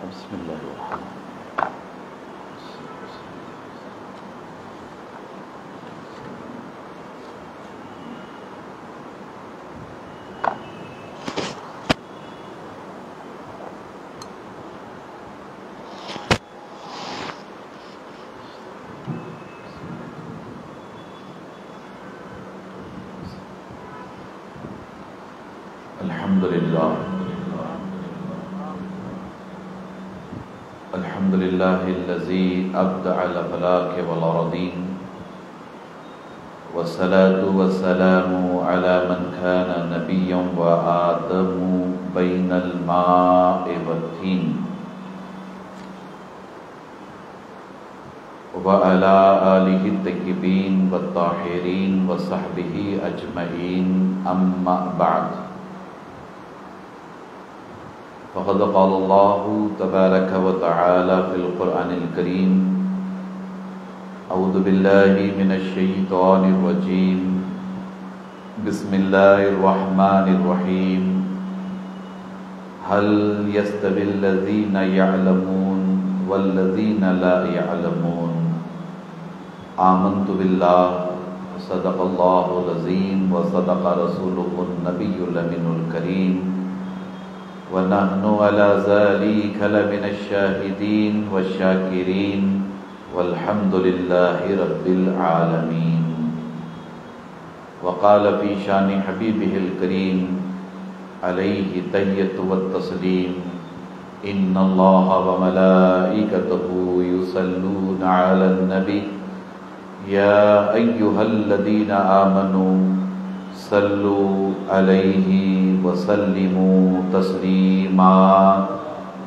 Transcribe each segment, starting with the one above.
بسم اللہ الرحمن الحمد لله الذي أبدع الأفلاك والأراضين والصلاة والسلام على من كان نبيا وآدم بين الماء والطين وعلى آله الطيبين والطاهرين وصحبه أجمعين أما بعد فقد قال الله تبارك وتعالى في القرآن الكريم أعوذ بالله من الشيطان الرجيم بسم الله الرحمن الرحيم هل يستوي الذين يعلمون والذين لا يعلمون آمنت بالله صدق الله العظيم وصدق رسوله النبي الأمين الكريم ونحن على ذلك لمن الشاهدين والشاكرين والحمد لله رب العالمين وقال في شان حبيبه الكريم عليه التحية والتسليم إن الله وملائكته يصلون على النبي يا أيها الذين آمنوا صلوا عليه وسلموا تسلیما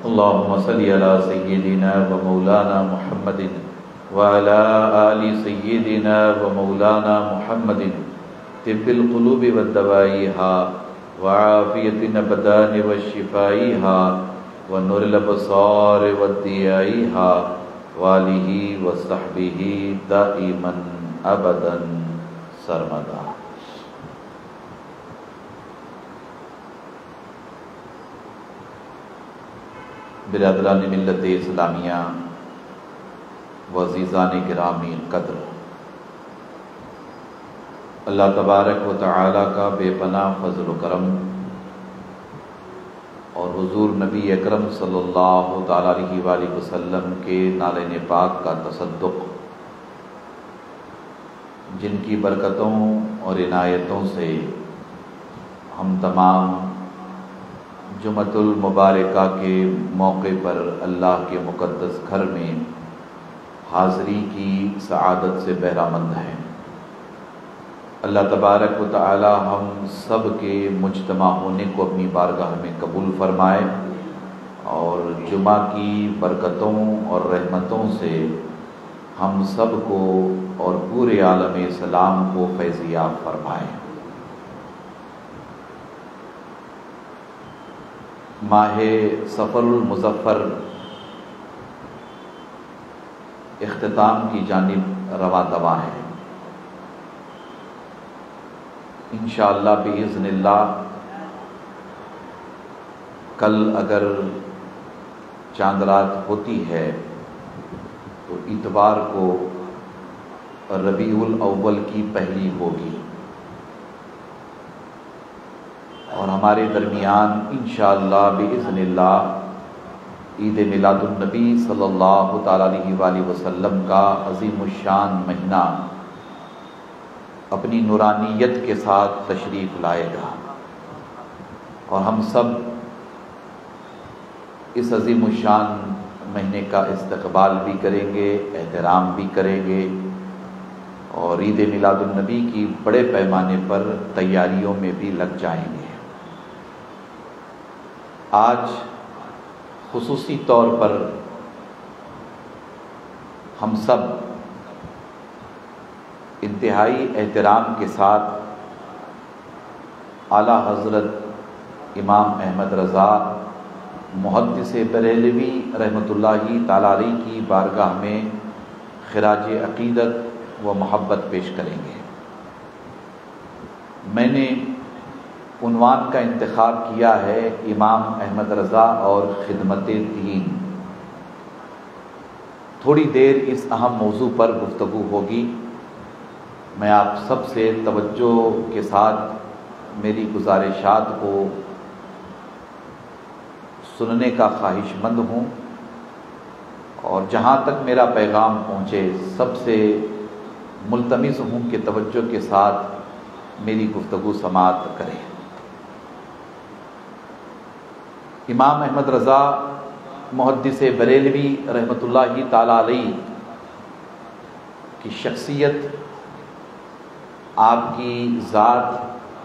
اللهم صل على سيدنا ومولانا محمد وعلى آل سيدنا ومولانا محمد طب القلوب ودوائها وعافية الأبدان وشفائها ونور الأبصار وضيائها وآله وصحبه دائما أبدا سرمدا. برادران ملت اسلامیہ و عزیزان گرامی قدر، اللہ تبارک و تعالی کا بے پناہ فضل و کرم اور حضور نبی اکرم صلی اللہ تعالی علیہ وآلہ وسلم کے نالین پاک کا تصدق، جن کی برکتوں اور عنایتوں سے ہم تمام جمعۃ المبارکہ کے موقع پر اللہ کے مقدس گھر میں حاضری کی سعادت سے بہرہ مند ہیں. اللہ تبارک و تعالی ہم سب کے مجتمع ہونے کو اپنی بارگاہ میں قبول فرمائے اور جمعہ کی برکتوں اور رحمتوں سے ہم سب کو اور پورے عالم اسلام کو فیض یاب فرمائے. ماہ صفر المظفر اختتام کی جانب رواں دواں ہے. انشاءاللہ بإذن اللہ کل اگر چاند رات ہوتی ہے تو اتوار کو ربیع الاول کی پہلی ہوگی اور ہمارے درمیان انشاءاللہ بإذن اللہ عید میلاد النبی صلی اللہ تعالی علیہ وآلہ وسلم کا عظیم الشان مہینہ اپنی نورانیت کے ساتھ تشریف لائے گا اور ہم سب اس عظیم الشان مہینے کا استقبال بھی کریں گے، احترام بھی کریں گے اور عید میلاد النبی کی بڑے پیمانے پر تیاریوں میں بھی لگ جائیں گے. آج خصوصی طور پر ہم سب انتہائی احترام کے ساتھ اعلیٰ حضرت امام احمد رضا محدث بریلوی رحمۃ اللہ تعالی علیہ کی بارگاہ میں خراج عقیدت و محبت پیش کریں گے. میں نے عنوان کا انتخاب کیا ہے امام احمد رضا اور خدمت دین. تھوڑی دیر اس اہم موضوع پر گفتگو ہوگی۔ میں آپ سب سے توجہ کے ساتھ میری گزارشات کو سننے کا خواہش مند ہوں، اور جہاں تک میرا پیغام پہنچے سب سے ملتمس ہوں کہ توجہ کے ساتھ میری گفتگو سماعت کریں۔ امام احمد رضا محدث بریلوی رحمۃ اللہ تعالی علیہ کی شخصیت، آپ کی ذات،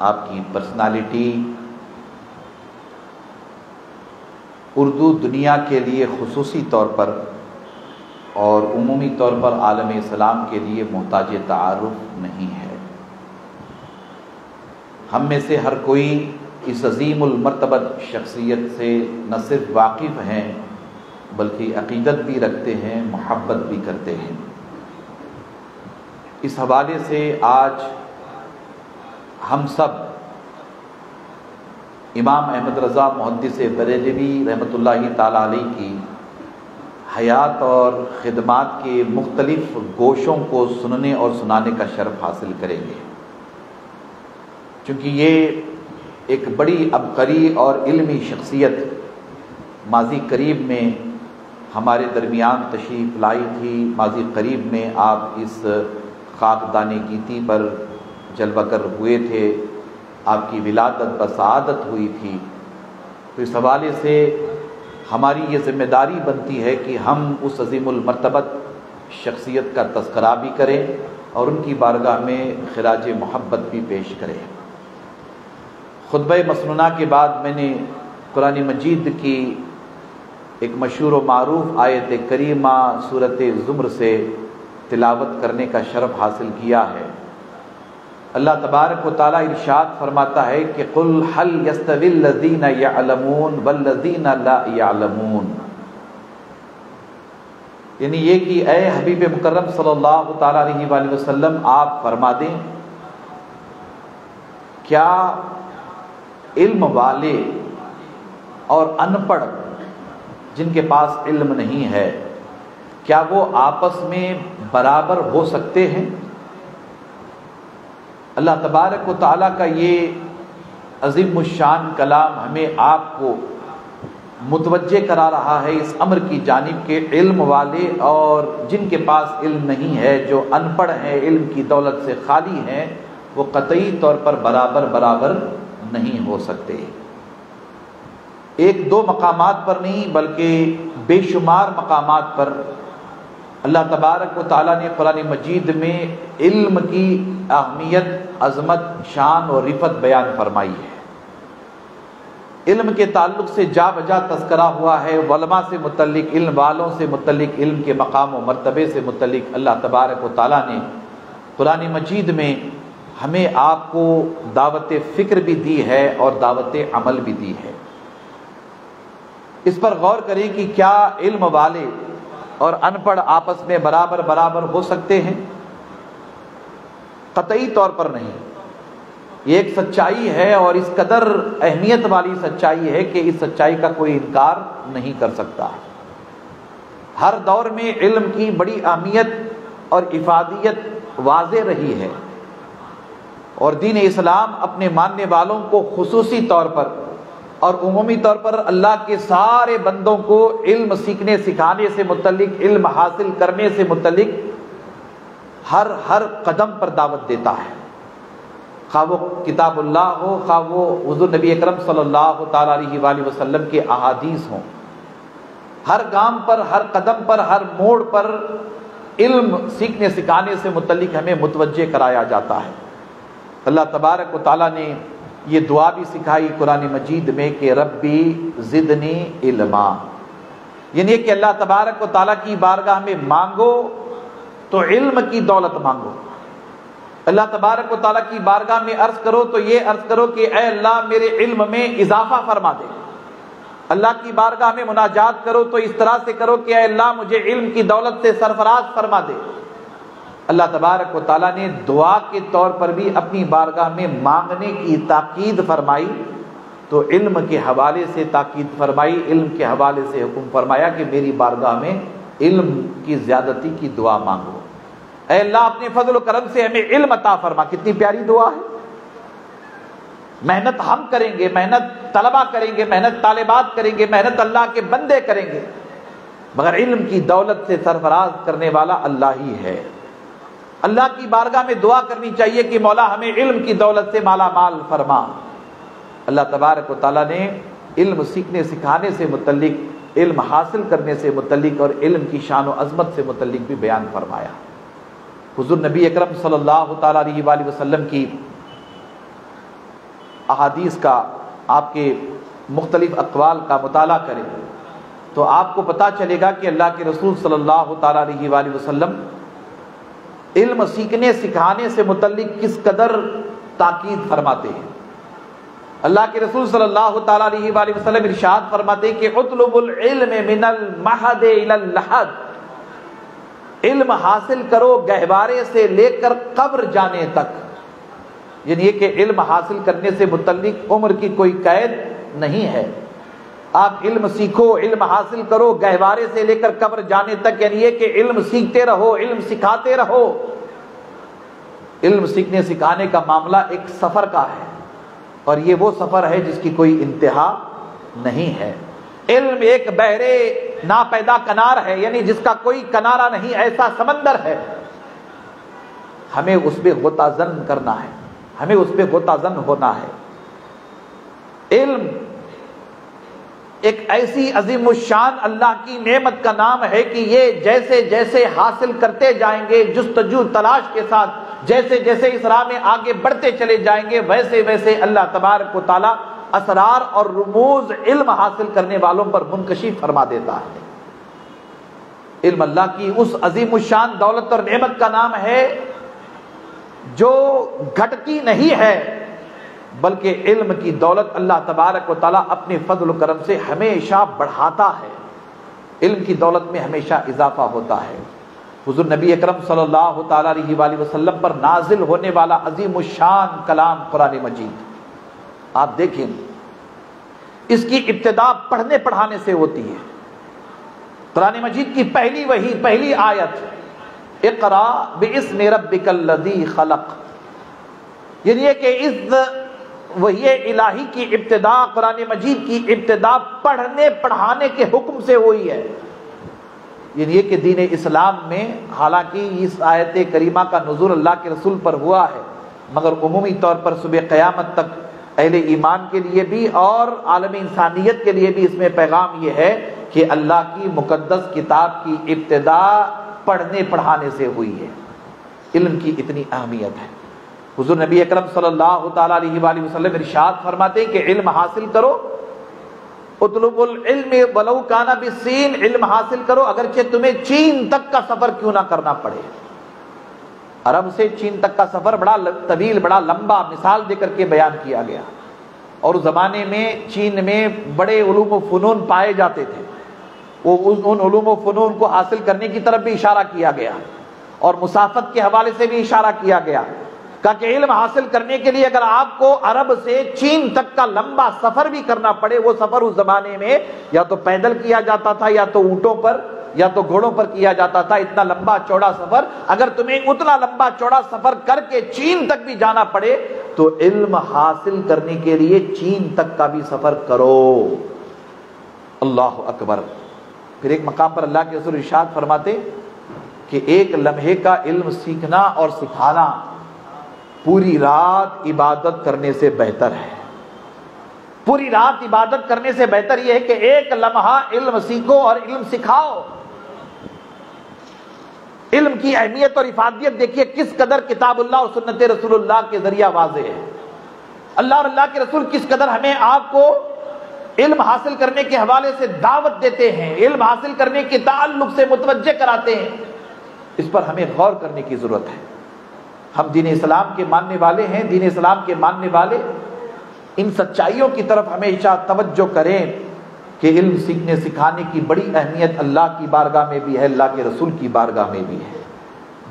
آپ کی پرسنالٹی اردو دنیا کے لیے خصوصی طور پر اور عمومی طور پر عالم اسلام کے لیے محتاج تعارف نہیں ہے۔ ہم میں سے ہر کوئی اس عظیم المرتبت شخصیت سے نہ صرف واقف ہیں بلکہ عقیدت بھی رکھتے ہیں، محبت بھی کرتے ہیں۔ اس حوالے سے آج ہم سب امام احمد رضا محدث بریلوی رحمۃ اللہ تعالی علیہ کی حیات اور خدمات کے مختلف گوشوں کو سننے اور سنانے کا شرف حاصل کریں گے، چونکہ یہ ایک بڑی عبقری اور علمی شخصیت ماضی قریب میں ہمارے درمیان تشریف لائی تھی۔ ماضی قریب میں آپ اس خاکدان گیتی پر جلوہ گر ہوئے تھے، آپ کی ولادت بسعادت ہوئی تھی۔ تو اس حوالے سے ہماری یہ ذمہ داری بنتی ہے کہ ہم اس عظیم المرتبت شخصیت کا تذکرہ بھی کریں اور ان کی بارگاہ میں خراج محبت بھی پیش کریں۔ خطبہ مسنونہ کے بعد میں نے قرآن مجید کی ایک مشہور و معروف آیت کریمہ سورۃ زمر سے تلاوت کرنے کا شرف حاصل کیا ہے۔ اللہ تبارک و تعالیٰ ارشاد فرماتا ہے کہ قل هل يستوي الذين يعلمون والذين لا يعلمون، یعنی یہ کہ اے حبیب مکرم صلی اللہ تعالیٰ علیہ وآلہ وسلم آپ فرما دیں، کیا علم والے اور ان پڑھ جن کے پاس علم نہیں ہے، کیا وہ آپس میں برابر ہو سکتے ہیں؟ اللہ تبارک و تعالیٰ کا یہ عظیم الشان کلام ہمیں آپ کو متوجہ کرا رہا ہے اس امر کی جانب کہ علم والے اور جن کے پاس علم نہیں ہے، جو ان پڑھ ہیں، علم کی دولت سے خالی ہیں، وہ قطعی طور پر برابر نہیں ہو سکتے۔ ایک دو مقامات پر نہیں بلکہ بے شمار مقامات پر اللہ تبارک و تعالیٰ نے قرآن مجید میں علم کی اہمیت، عظمت، شان اور رفعت بیان فرمائی ہے۔ علم کے تعلق سے جا بجا تذکرہ ہوا ہے، علماء سے متعلق، علم والوں سے متعلق، علم کے مقام و مرتبے سے متعلق اللہ تبارک و تعالیٰ نے قرآن مجید میں ہمیں آپ کو دعوت فکر بھی دی ہے اور دعوت عمل بھی دی ہے۔ اس پر غور کریں کہ کیا علم والے اور ان پڑھ آپس میں برابر ہو سکتے ہیں؟ قطعی طور پر نہیں۔ یہ ایک سچائی ہے اور اس قدر اہمیت والی سچائی ہے کہ اس سچائی کا کوئی انکار نہیں کر سکتا۔ ہر دور میں علم کی بڑی اہمیت اور افادیت واضح رہی ہے، اور دین اسلام اپنے ماننے والوں کو خصوصی طور پر اور عمومی طور پر اللہ کے سارے بندوں کو علم سیکھنے سکھانے سے متعلق، علم حاصل کرنے سے متعلق ہر قدم پر دعوت دیتا ہے، خواہ وہ کتاب اللہ ہو، خواہ وہ حضور نبی اکرم صلی اللہ تعالیٰ علیہ وآلہ وسلم کے احادیث ہوں۔ ہر گام پر، ہر قدم پر، ہر موڑ پر علم سیکھنے سکھانے سے متعلق ہمیں متوجہ کرایا جاتا ہے۔ اللہ تبارک و تعالیٰ نے یہ دعا بھی سکھائی قرآن مجید میں کہ ربی زدنی علما، یعنی کہ اللہ تبارک و تعالیٰ کی بارگاہ میں مانگو تو علم کی دولت مانگو۔ اللہ تبارک و تعالیٰ کی بارگاہ میں عرض کرو تو یہ عرض کرو کہ اے اللہ میرے علم میں اضافہ فرما دے۔ اللہ کی بارگاہ میں مناجات کرو تو اس طرح سے کرو کہ اے اللہ مجھے علم کی دولت سے سرفراز فرما دے۔ اللہ تبارک و تعالیٰ نے دعا کے طور پر بھی اپنی بارگاہ میں مانگنے کی تاکید فرمائی، تو علم کے حوالے سے تاکید فرمائی، علم کے حوالے سے حکم فرمایا کہ میری بارگاہ میں علم کی زیادتی کی دعا مانگو، اے اللہ اپنے فضل و کرم سے ہمیں علم عطا فرما۔ کتنی پیاری دعا ہے۔ محنت ہم کریں گے، محنت طلبہ کریں گے، محنت طالبات کریں گے، محنت اللہ کے بندے کریں گے، مگر علم کی دولت سے سرفراز کرنے والا اللہ ہی ہے۔ اللہ کی بارگاہ میں دعا کرنی چاہیے کہ مولا ہمیں علم کی دولت سے مالا مال فرما۔ اللہ تبارک و تعالیٰ نے علم سیکھنے سکھانے سے متعلق، علم حاصل کرنے سے متعلق اور علم کی شان و عظمت سے متعلق بھی بیان فرمایا۔ حضور نبی اکرم صلی اللہ تعالیٰ علیہ وآلہ وسلم کی احادیث کا، آپ کے مختلف اقوال کا مطالعہ کریں تو آپ کو پتہ چلے گا کہ اللہ کے رسول صلی اللہ تعالیٰ علیہ وآلہ وسلم علم سیکھنے سکھانے سے متعلق کس قدر تاکید فرماتے ہیں۔ اللہ کے رسول صلی اللہ تعالیٰ علیہ وآلہ وسلم ارشاد فرماتے ہیں کہ اطلب العلم من المہد الی اللحد، علم حاصل کرو گہوارے سے لے کر قبر جانے تک، یعنی یہ کہ علم حاصل کرنے سے متعلق عمر کی کوئی قید نہیں ہے۔ آپ علم سیکھو، علم حاصل کرو گہوارے سے لے کر قبر جانے تک، یعنی یہ کہ علم سیکھتے رہو، علم سکھاتے رہو۔ علم سیکھنے سکھانے کا معاملہ ایک سفر کا ہے، اور یہ وہ سفر ہے جس کی کوئی انتہا نہیں ہے۔ علم ایک بحرے ناپیدا کنار ہے، یعنی جس کا کوئی کنارہ نہیں، ایسا سمندر ہے۔ ہمیں اس پہ غوطہ زن کرنا ہے، ہمیں اس پہ غوطہ زن ہونا ہے۔ علم ایک ایسی عظیم الشان اللہ کی نعمت کا نام ہے کہ یہ جیسے جیسے حاصل کرتے جائیں گے جستجو تلاش کے ساتھ، جیسے جیسے اس راہ میں آگے بڑھتے چلے جائیں گے، ویسے ویسے اللہ تبارک و تعالی اسرار اور رموز علم حاصل کرنے والوں پر منکشف فرما دیتا ہے۔ علم اللہ کی اس عظیم الشان دولت اور نعمت کا نام ہے جو گھٹتی نہیں ہے، بلکہ علم کی دولت اللہ تبارک و تعالیٰ اپنے فضل و کرم سے ہمیشہ بڑھاتا ہے، علم کی دولت میں ہمیشہ اضافہ ہوتا ہے۔ حضور نبی اکرم صلی اللہ تعالیٰ علیہ وآلہ وسلم پر نازل ہونے والا عظیم الشان کلام قرآن مجید، آپ دیکھیں اس کی ابتدا پڑھنے پڑھانے سے ہوتی ہے۔ قرآن مجید کی پہلی وحی، پہلی آیت اقرا باسم ربک الذی خلق، یعنی یہ کہ اس وحی الہی کی ابتدا، قرآن مجید کی ابتدا پڑھنے پڑھانے کے حکم سے ہوئی ہے۔ یعنی یہ کہ دین اسلام میں حالانکہ اس آیت کریمہ کا نزول اللہ کے رسول پر ہوا ہے، مگر عمومی طور پر صبح قیامت تک اہل ایمان کے لیے بھی اور عالم انسانیت کے لیے بھی اس میں پیغام یہ ہے کہ اللہ کی مقدس کتاب کی ابتدا پڑھنے پڑھانے سے ہوئی ہے۔ علم کی اتنی اہمیت ہے۔ حضور نبی اکرم صلی اللہ تعالیٰ علیہ وآلہ وسلم ارشاد فرماتے ہیں کہ علم حاصل کرو، اطلب العلم ولو کان بالصین، علم حاصل کرو اگرچہ تمہیں چین تک کا سفر کیوں نہ کرنا پڑے۔ عرب سے چین تک کا سفر بڑا طویل، بڑا لمبا مثال دے کر کے بیان کیا گیا، اور اس زمانے میں چین میں بڑے علوم و فنون پائے جاتے تھے، وہ ان علوم و فنون کو حاصل کرنے کی طرف بھی اشارہ کیا گیا، اور مسافت کے حوالے سے بھی اشارہ کیا گیا کہ علم حاصل کرنے کے لیے اگر آپ کو عرب سے چین تک کا لمبا سفر بھی کرنا پڑے، وہ سفر اس زمانے میں یا تو پیدل کیا جاتا تھا، یا تو اونٹوں پر یا تو گھوڑوں پر کیا جاتا تھا۔ اتنا لمبا چوڑا سفر، اگر تمہیں اتنا لمبا چوڑا سفر کر کے چین تک بھی جانا پڑے تو علم حاصل کرنے کے لیے چین تک کا بھی سفر کرو۔ اللہ اکبر۔ پھر ایک مقام پر اللہ کے رسول ارشاد فرماتے کہ ایک لمحے کا علم سیکھنا اور سکھانا پوری رات عبادت کرنے سے بہتر ہے۔ پوری رات عبادت کرنے سے بہتر یہ ہے کہ ایک لمحہ علم سیکھو اور علم سکھاؤ۔ علم کی اہمیت اور افادیت دیکھیے کس قدر کتاب اللہ اور سنت رسول اللہ کے ذریعہ واضح ہے۔ اللہ اور اللہ کے رسول کس قدر ہمیں آپ کو علم حاصل کرنے کے حوالے سے دعوت دیتے ہیں، علم حاصل کرنے کے تعلق سے متوجہ کراتے ہیں۔ اس پر ہمیں غور کرنے کی ضرورت ہے۔ ہم دین اسلام کے ماننے والے ہیں، دین اسلام کے ماننے والے ان سچائیوں کی طرف ہمیشہ توجہ کریں کہ علم سیکھنے سکھانے کی بڑی اہمیت اللہ کی بارگاہ میں بھی ہے، اللہ کے رسول کی بارگاہ میں بھی ہے۔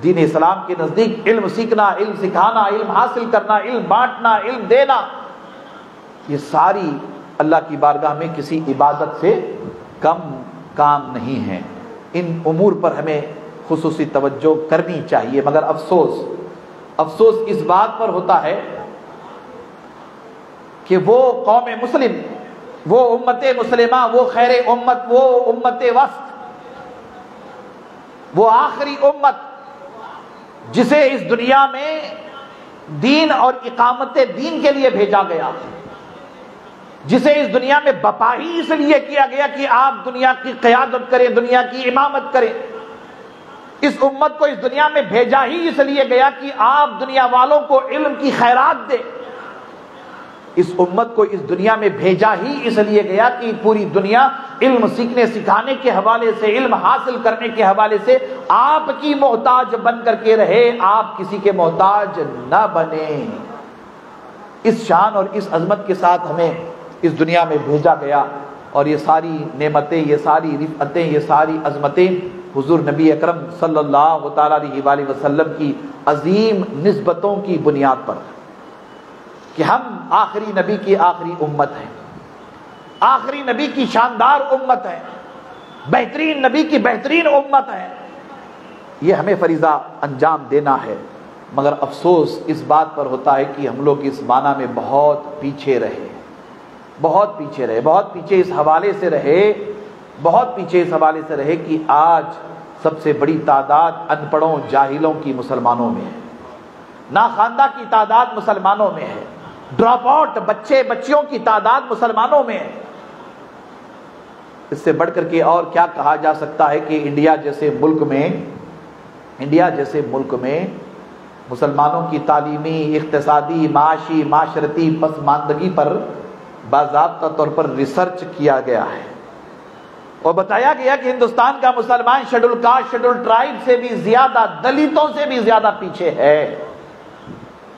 دین اسلام کے نزدیک علم سیکھنا، علم سکھانا، علم حاصل کرنا، علم بانٹنا، علم دینا، یہ ساری اللہ کی بارگاہ میں کسی عبادت سے کم کام نہیں ہے۔ ان امور پر ہمیں خصوصی توجہ کرنی چاہیے، مگر افسوس اس بات پر ہوتا ہے کہ وہ قوم مسلم، وہ امت مسلمہ، وہ خیر امت، وہ امت وسط، وہ آخری امت جسے اس دنیا میں دین اور اقامت دین کے لیے بھیجا گیا، جسے اس دنیا میں بپا ہی اس لیے کیا گیا کہ آپ دنیا کی قیادت کریں، دنیا کی امامت کریں۔ اس امت کو اس دنیا میں بھیجا ہی اس لیے گیا کہ آپ دنیا والوں کو علم کی خیرات دیں۔ اس امت کو اس دنیا میں بھیجا ہی اس لیے گیا کہ پوری دنیا علم سیکھنے سکھانے کے حوالے سے، علم حاصل کرنے کے حوالے سے آپ کی محتاج بن کر کے رہے، آپ کسی کے محتاج نہ بنیں۔ اس شان اور اس عظمت کے ساتھ ہمیں اس دنیا میں بھیجا گیا، اور یہ ساری نعمتیں، یہ ساری رفعتیں، یہ ساری عظمتیں حضور نبی اکرم صلی اللہ تعالیٰ علیہ وآلہ وسلم کی عظیم نسبتوں کی بنیاد پر، کہ ہم آخری نبی کی آخری امت ہیں، آخری نبی کی شاندار امت ہے، بہترین نبی کی بہترین امت ہے، یہ ہمیں فریضہ انجام دینا ہے۔ مگر افسوس اس بات پر ہوتا ہے کہ ہم لوگ اس معنی میں بہت پیچھے رہے، بہت پیچھے اس حوالے سے رہے کہ آج سب سے بڑی تعداد ان پڑھوں جاہلوں کی مسلمانوں میں ہے، ناخواندہ کی تعداد مسلمانوں میں ہے، ڈراپ آؤٹ بچیوں کی تعداد مسلمانوں میں ہے۔ اس سے بڑھ کر کے اور کیا کہا جا سکتا ہے کہ انڈیا جیسے ملک میں مسلمانوں کی تعلیمی، اقتصادی، معاشی، معاشرتی پسماندگی پر باضابطہ طور پر ریسرچ کیا گیا ہے، اور بتایا گیا کہ ہندوستان کا مسلمان شیڈول کاسٹ، شیڈول ٹرائب سے بھی زیادہ، دلتوں سے بھی زیادہ پیچھے ہے۔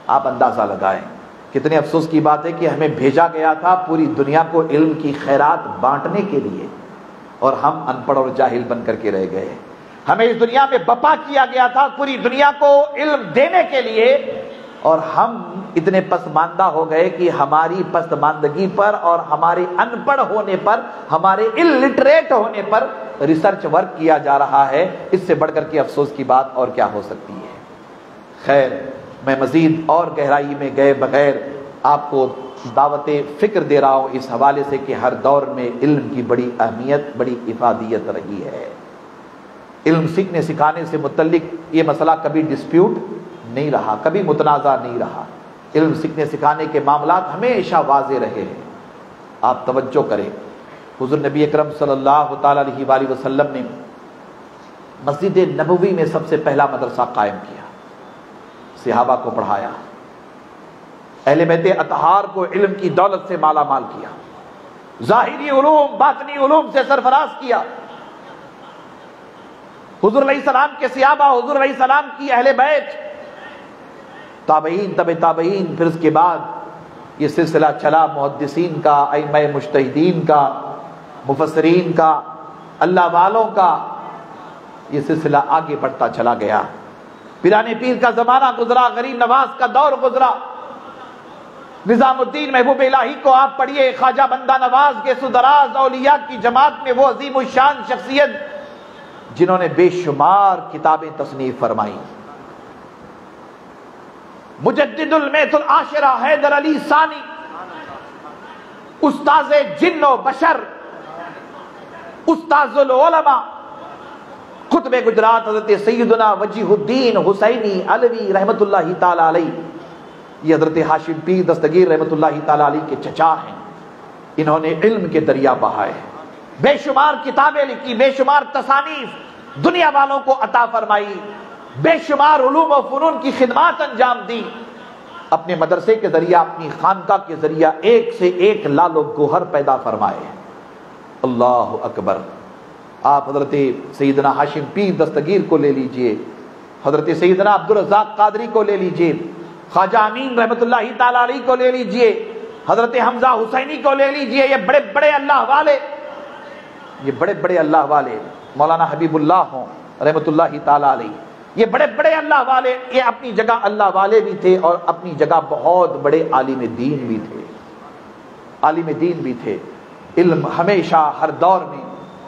آپ اندازہ لگائیں، کتنے افسوس کی بات ہے کہ ہمیں بھیجا گیا تھا پوری دنیا کو علم کی خیرات بانٹنے کے لیے، اور ہم ان پڑھ اور جاہل بن کر کے رہ گئے۔ ہمیں اس دنیا میں بپا کیا گیا تھا پوری دنیا کو علم دینے کے لیے، اور ہم اتنے پسماندہ ہو گئے کہ ہماری پسماندگی پر اور ہمارے ان پڑھ ہونے پر، ہمارے الٹریٹ ہونے پر ریسرچ ورک کیا جا رہا ہے۔ اس سے بڑھ کر کے افسوس کی بات اور کیا ہو سکتی ہے؟ خیر، میں مزید اور گہرائی میں گئے بغیر آپ کو دعوت فکر دے رہا ہوں اس حوالے سے کہ ہر دور میں علم کی بڑی اہمیت، بڑی افادیت رہی ہے۔ علم سیکھنے سکھانے سے متعلق یہ مسئلہ کبھی ڈسپیوٹ نہیں رہا، کبھی متنازع نہیں رہا۔ علم سیکھنے سکھانے کے معاملات ہمیشہ واضح رہے ہیں۔ آپ توجہ کریں، حضور نبی اکرم صلی اللہ تعالیٰ علیہ وآلہ وسلم نے مسجد نبوی میں سب سے پہلا مدرسہ قائم کیا، صحابہ کو پڑھایا، اہل بیت اطہار کو علم کی دولت سے مالا مال کیا، ظاہری علوم باطنی علوم سے سرفراز کیا۔ حضور علیہ السلام کے صحابہ، حضور علیہ السلام کی اہل بیت، تابعین، تبع تابعین، پھر اس کے بعد یہ سلسلہ چلا محدثین کا، ائمہ مجتہدین کا، مفسرین کا، اللہ والوں کا، یہ سلسلہ آگے بڑھتا چلا گیا۔ پیرانے پیر کا زمانہ گزرا، غریب نواز کا دور گزرا، نظام الدین محبوب الہی کو آپ پڑھیے، خواجہ بندہ نواز کے سدراز اولیاء کی جماعت میں وہ عظیم الشان شخصیت جنہوں نے بے شمار کتابیں تصنیف فرمائیں۔ مجدد المیت العاشرہ حیدر علی ثانی، استاذ جن و بشر، استاذ العلماء، خطب گجرات حضرت سیدنا وجیہ الدین حسینی علوی رحمت اللہ تعالی علیہ، یہ حضرت ہاشم پیر دستگیر رحمت اللہ تعالی علیہ کے چچا ہیں۔ انہوں نے علم کے دریا بہائے، بے شمار کتابیں لکھی، بے شمار تصانیف دنیا والوں کو عطا فرمائی، بے شمار علوم و فنون کی خدمات انجام دی، اپنے مدرسے کے ذریعہ، اپنی خانقاہ کے ذریعہ ایک سے ایک لال و گوہر پیدا فرمائے۔ اللہ اکبر۔ آپ حضرت سیدنا ہاشم پیر دستگیر کو لے لیجئے، حضرت سیدنا عبدالرزاق قادری کو لے لیجئے، خواجہ امین رحمت اللہ تعالی علیہ کو لے لیجئے، حضرت حمزہ حسینی کو لے لیجئے، یہ بڑے بڑے اللہ والے، یہ بڑے بڑے اللہ والے، مولانا حبیب اللہ ہوں رحمت اللہ تعالی علیہ، یہ بڑے بڑے اللہ والے، یہ اپنی جگہ اللہ والے بھی تھے اور اپنی جگہ بہت بڑے عالم دین بھی تھے، عالم دین بھی تھے۔ علم ہمیشہ ہر دور میں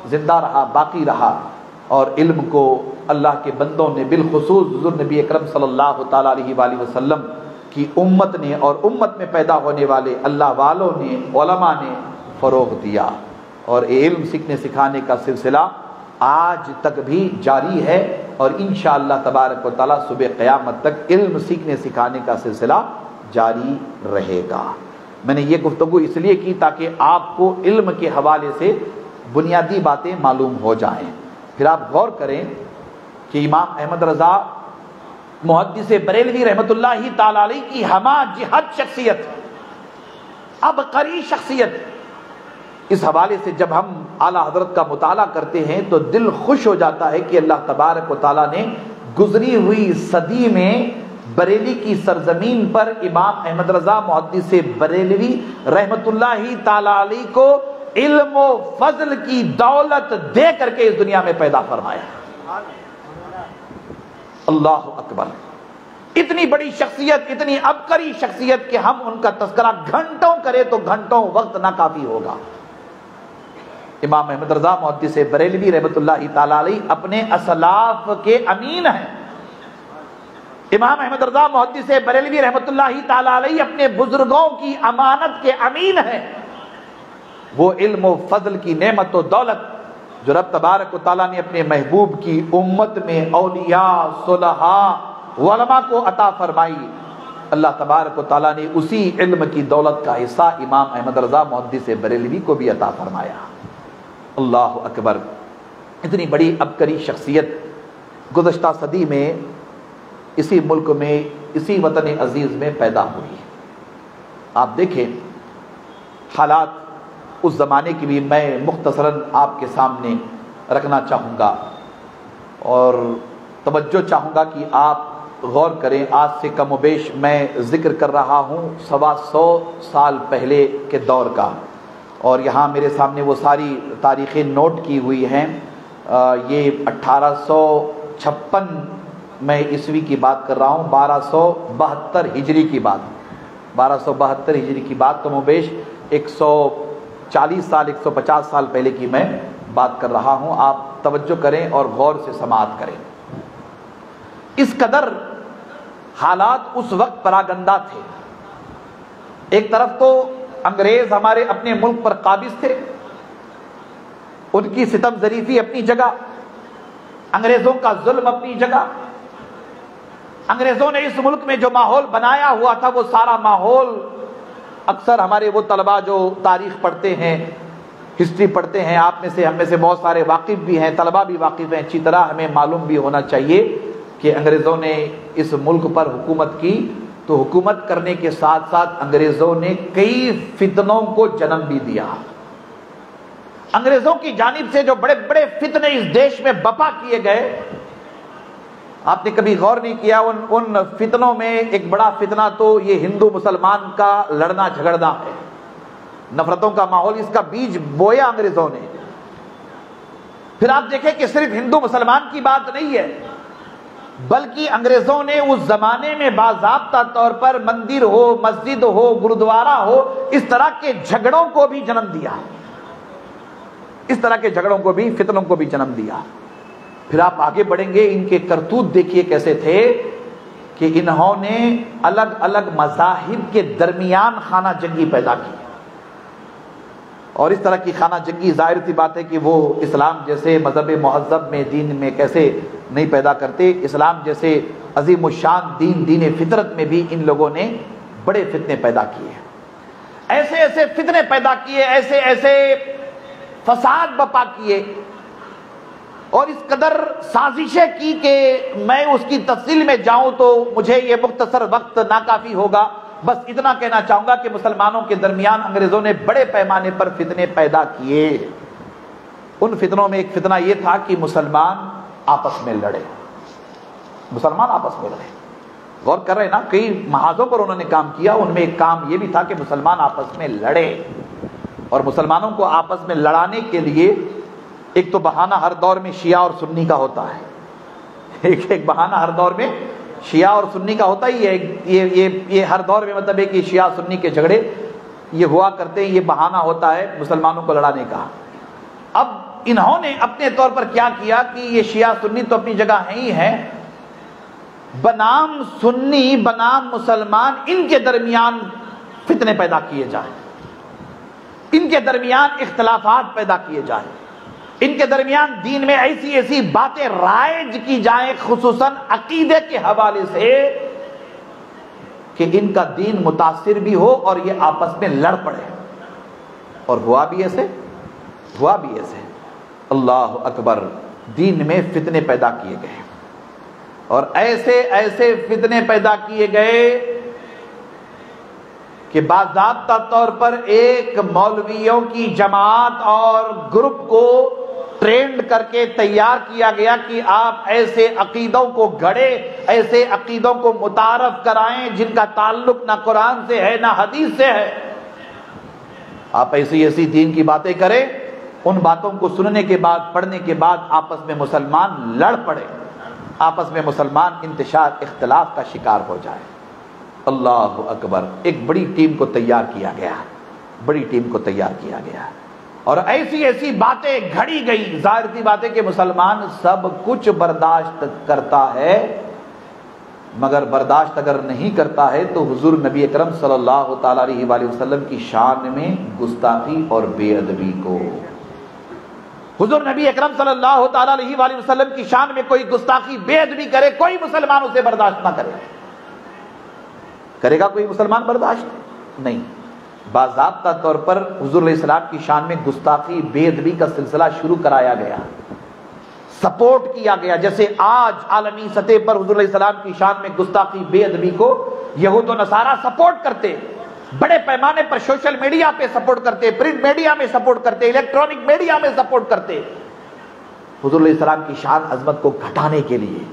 زندہ رہا، باقی رہا۔ اور علم کو اللہ کے بندوں نے بالخصوص حضور نبی اکرم صلی اللہ تعالیٰ علیہ وآلہ وسلم کی امت نے اور امت میں پیدا ہونے والے اللہ والوں نے علماء نے فروغ دیا، اور یہ علم سیکھنے سکھانے کا سلسلہ آج تک بھی جاری ہے، اور انشاءاللہ تبارک و تعالیٰ صبح قیامت تک علم سیکھنے سکھانے کا سلسلہ جاری رہے گا۔ میں نے یہ گفتگو اس لیے کی تاکہ آپ کو علم کے حوالے سے بنیادی باتیں معلوم ہو جائیں۔ پھر آپ غور کریں کہ امام احمد رضا محدث بریلوی رحمۃ اللہ تعالی علیہ کی ہمہ جہت شخصیت، عبقری شخصیت، اس حوالے سے جب ہم اعلیٰ حضرت کا مطالعہ کرتے ہیں تو دل خوش ہو جاتا ہے کہ اللہ تبارک و تعالیٰ نے گزری ہوئی صدی میں بریلی کی سرزمین پر امام احمد رضا محدث بریلوی رحمۃ اللہ تعالی علیہ کو علم و فضل کی دولت دے کر کے اس دنیا میں پیدا فرمایا۔ اللہ اکبر، اتنی بڑی شخصیت، اتنی عبقری شخصیت کہ ہم ان کا تذکرہ گھنٹوں کرے تو گھنٹوں وقت نہ کافی ہوگا۔ امام احمد رضا محدث بریلوی رحمۃ اللہ تعالی علیہ اپنے اسلاف کے امین ہیں۔ امام احمد رضا محدث بریلوی رحمۃ اللہ تعالی علیہ اپنے بزرگوں کی امانت کے امین ہیں۔ وہ علم و فضل کی نعمت و دولت جو رب تبارک و تعالیٰ نے اپنے محبوب کی امت میں اولیاء، صلحاء، علماء کو عطا فرمائی، اللہ تبارک و تعالیٰ نے اسی علم کی دولت کا حصہ امام احمد رضا محدث بریلوی کو بھی عطا فرمایا۔ اللہ اکبر، اتنی بڑی عبقری شخصیت گزشتہ صدی میں اسی ملک میں، اسی وطن عزیز میں پیدا ہوئی۔ آپ دیکھیں حالات اس زمانے کی بھی میں مختصراً آپ کے سامنے رکھنا چاہوں گا، اور توجہ چاہوں گا کہ آپ غور کریں۔ آج سے کم و بیش میں ذکر کر رہا ہوں 125 سال پہلے کے دور کا، اور یہاں میرے سامنے وہ ساری تاریخیں نوٹ کی ہوئی ہیں۔ یہ 1856 میں عیسوی کی بات کر رہا ہوں، 1272 ہجری کی بات، 1272 ہجری کی بات، کم و بیش 140 سال 150 سال پہلے کی میں بات کر رہا ہوں۔ آپ توجہ کریں اور غور سے سماعت کریں۔ اس قدر حالات اس وقت پراگندہ تھے۔ ایک طرف تو انگریز ہمارے اپنے ملک پر قابض تھے، ان کی ستم ظریفی اپنی جگہ، انگریزوں کا ظلم اپنی جگہ۔ انگریزوں نے اس ملک میں جو ماحول بنایا ہوا تھا، وہ سارا ماحول اکثر ہمارے وہ طلباء جو تاریخ پڑھتے ہیں، ہسٹری پڑھتے ہیں، آپ میں سے ہم میں سے بہت سارے واقف بھی ہیں، طلباء بھی واقف ہیں اچھی طرح، ہمیں معلوم بھی ہونا چاہیے کہ انگریزوں نے اس ملک پر حکومت کی تو حکومت کرنے کے ساتھ ساتھ انگریزوں نے کئی فتنوں کو جنم بھی دیا۔ انگریزوں کی جانب سے جو بڑے بڑے فتنے اس دیش میں بپا کیے گئے، آپ نے کبھی غور نہیں کیا ان فتنوں میں ایک بڑا فتنہ تو یہ ہندو مسلمان کا لڑنا جھگڑنا ہے، نفرتوں کا ماحول، اس کا بیج بویا انگریزوں نے۔ پھر آپ دیکھیں کہ صرف ہندو مسلمان کی بات نہیں ہے، بلکہ انگریزوں نے اس زمانے میں باضابطہ طور پر مندر ہو، مسجد ہو، گرودوارا ہو، اس طرح کے جھگڑوں کو بھی جنم دیا، اس طرح کے جھگڑوں کو بھی، فتنوں کو بھی جنم دیا۔ پھر آپ آگے بڑھیں گے، ان کے کرتوت دیکھیے کیسے تھے کہ انہوں نے الگ الگ مذاہب کے درمیان خانہ جنگی پیدا کی، اور اس طرح کی خانہ جنگی ظاہر سی بات ہے کہ وہ اسلام جیسے مذہب مہذب میں، دین میں کیسے نہیں پیدا کرتے۔ اسلام جیسے عظیم الشان دین، دین فطرت میں بھی ان لوگوں نے بڑے فتنے پیدا کیے، ایسے ایسے فتنے پیدا کیے، ایسے ایسے فساد بپا کیے، اور اس قدر سازشیں کی کہ میں اس کی تفصیل میں جاؤں تو مجھے یہ مختصر وقت ناکافی ہوگا۔ بس اتنا کہنا چاہوں گا کہ مسلمانوں کے درمیان انگریزوں نے بڑے پیمانے پر فتنے پیدا کیے۔ ان فتنوں میں ایک فتنہ یہ تھا کہ مسلمان آپس میں لڑے، مسلمان آپس میں لڑے۔ غور کر رہے ہیں نا، کئی محاذوں پر انہوں نے کام کیا، ان میں ایک کام یہ بھی تھا کہ مسلمان آپس میں لڑے، اور مسلمانوں کو آپس میں لڑانے کے لیے ایک تو بہانہ ہر دور میں شیعہ اور سنی کا ہوتا ہے، ایک بہانہ ہر دور میں شیعہ اور سنی کا ہوتا ہی ہے، یہ ہر دور میں مطلب ہے کہ شیعہ سنی کے جھگڑے یہ ہوا کرتے ہیں، یہ بہانہ ہوتا ہے مسلمانوں کو لڑانے کا۔ اب انہوں نے اپنے طور پر کیا کیا کہ یہ شیعہ سنی تو اپنی جگہ ہی ہے، بنام سنی بنام مسلمان ان کے درمیان فتنے پیدا کیے جائیں، ان کے درمیان اختلافات پیدا کیے جائیں، ان کے درمیان دین میں ایسی ایسی باتیں رائج کی جائیں، خصوصاً عقیدے کے حوالے سے، کہ ان کا دین متاثر بھی ہو اور یہ آپس میں لڑ پڑے۔ اور ہوا بھی ایسے۔ اللہ اکبر، دین میں فتنے پیدا کیے گئے، اور ایسے ایسے فتنے پیدا کیے گئے کہ باضابطہ طور پر ایک مولویوں کی جماعت اور گروپ کو ٹرینڈ کر کے تیار کیا گیا کہ آپ ایسے عقیدوں کو گھڑے، ایسے عقیدوں کو متعارف کرائیں جن کا تعلق نہ قرآن سے ہے نہ حدیث سے ہے۔ آپ ایسی ایسی دین کی باتیں کریں، ان باتوں کو سننے کے بعد، پڑھنے کے بعد آپس میں مسلمان لڑ پڑے، آپس میں مسلمان انتشار اختلاف کا شکار ہو جائے۔ اللہ اکبر، ایک بڑی ٹیم کو تیار کیا گیا، اور ایسی ایسی باتیں گھڑی گئی۔ ظاہر سی بات ہے کہ مسلمان سب کچھ برداشت کرتا ہے، مگر برداشت اگر نہیں کرتا ہے تو حضور نبی اکرم صلی اللہ تعالی علیہ وآلہ وسلم کی شان میں گستاخی اور بے ادبی کو، حضور نبی اکرم صلی اللہ تعالی علیہ وآلہ وسلم کی شان میں کوئی گستاخی بے ادبی کرے، کوئی مسلمان اسے برداشت نہ کرے گا کوئی مسلمان برداشت نہیں۔ باضابطہ طور پر حضور علیہ السلام کی شان میں گستاخی بے ادبی کا سلسلہ شروع کرایا گیا، سپورٹ کیا گیا۔ جیسے آج عالمی سطح پر حضور علیہ السلام کی شان میں گستاخی بے ادبی کو یہود و نصارہ سپورٹ کرتے، بڑے پیمانے پر سوشل میڈیا پہ سپورٹ کرتے، پرنٹ میڈیا میں سپورٹ کرتے، الیکٹرانک میڈیا میں سپورٹ کرتے، حضور علیہ السلام کی شان عظمت کو گھٹانے کے لیے۔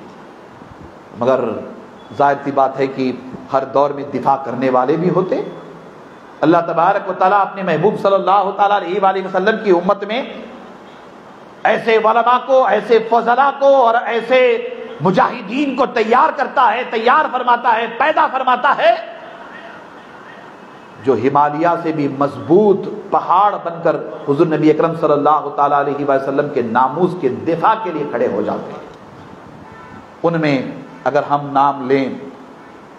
مگر ظاہر سی بات ہے کہ ہر دور میں دفاع کرنے والے بھی ہوتے۔ اللہ تبارک و تعالیٰ اپنے محبوب صلی اللہ تعالیٰ علیہ وآلہ وسلم کی امت میں ایسے علماء کو، ایسے فضلاء کو اور ایسے مجاہدین کو تیار کرتا ہے، تیار فرماتا ہے، پیدا فرماتا ہے، جو ہمالیہ سے بھی مضبوط پہاڑ بن کر حضور نبی اکرم صلی اللہ تعالیٰ علیہ وسلم کے ناموس کے دفاع کے لیے کھڑے ہو جاتے ہیں۔ ان میں اگر ہم نام لیں،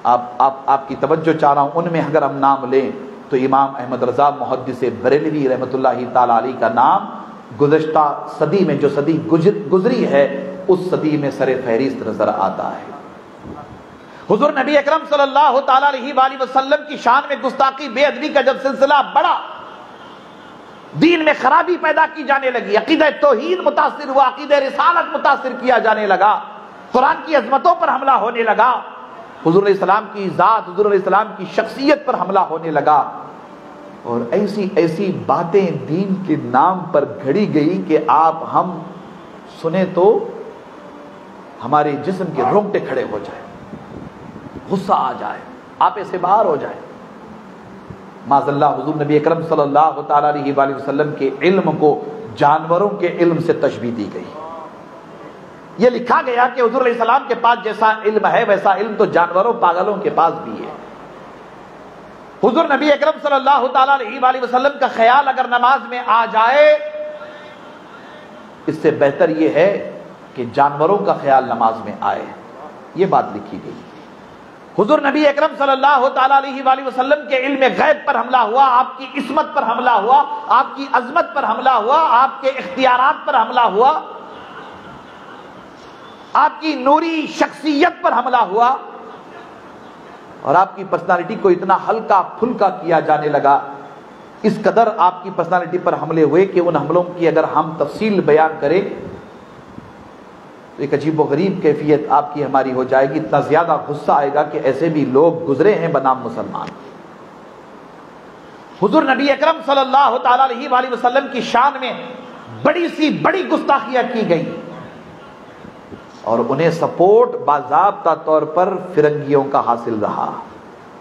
آپ کی توجہ چاہ رہا ہوں، ان میں اگر ہم نام لیں تو امام احمد رضا محدث بریلوی رحمۃ اللہ تعالیٰ علیہ کا نام گزشتہ صدی میں، جو صدی گزری ہے، اس صدی میں سر فہرست نظر آتا ہے۔ حضور نبی اکرم صلی اللہ تعالیٰ علیہ وآلہ وسلم کی شان میں گستاخی بے ادبی کا جب سلسلہ بڑا، دین میں خرابی پیدا کی جانے لگی، عقیدہ توحید متاثر ہوا، عقیدہ رسالت متاثر کیا جانے لگا، قرآن کی عظمتوں پر حملہ ہونے لگا، حضور علیہ السلام کی ذات، حضور علیہ السلام کی شخصیت پر حملہ ہونے لگا، اور ایسی ایسی باتیں دین کے نام پر گھڑی گئی کہ آپ ہم سنیں تو ہمارے جسم کے رونگٹے کھڑے ہو جائیں، غصہ آ جائے، آپے سے باہر ہو جائے۔ معاذ اللہ، حضور نبی اکرم صلی اللہ تعالیٰ علیہ وآلہ وسلم کے علم کو جانوروں کے علم سے تشبیہ دی گئی۔ یہ لکھا گیا کہ حضور علیہ السلام کے پاس جیسا علم ہے ویسا علم تو جانوروں پاگلوں کے پاس بھی ہے۔ حضور نبی اکرم صلی اللہ تعالیٰ علیہ وآلہ وسلم کا خیال اگر نماز میں آ جائے، اس سے بہتر یہ ہے کہ جانوروں کا خیال نماز میں آئے، یہ بات لکھی گئی۔ حضور نبی اکرم صلی اللہ تعالیٰ علیہ وآلہ وسلم کے علم غیب پر حملہ ہوا، آپ کی عصمت پر حملہ ہوا، آپ کی عظمت پر حملہ ہوا، آپ کے اختیارات پر حملہ ہوا، آپ کی نوری شخصیت پر حملہ ہوا، اور آپ کی پرسنالٹی کو اتنا ہلکا پھلکا کیا جانے لگا۔ اس قدر آپ کی پرسنالٹی پر حملے ہوئے کہ ان حملوں کی اگر ہم تفصیل بیان کریں تو ایک عجیب و غریب کیفیت آپ کی ہماری ہو جائے گی، اتنا زیادہ غصہ آئے گا کہ ایسے بھی لوگ گزرے ہیں بنام مسلمان۔ حضور نبی اکرم صلی اللہ تعالیٰ علیہ وآلہ وسلم کی شان میں بڑی سی بڑی گستاخیاں کی گئی، اور انہیں سپورٹ باضابطہ طور پر فرنگیوں کا حاصل رہا،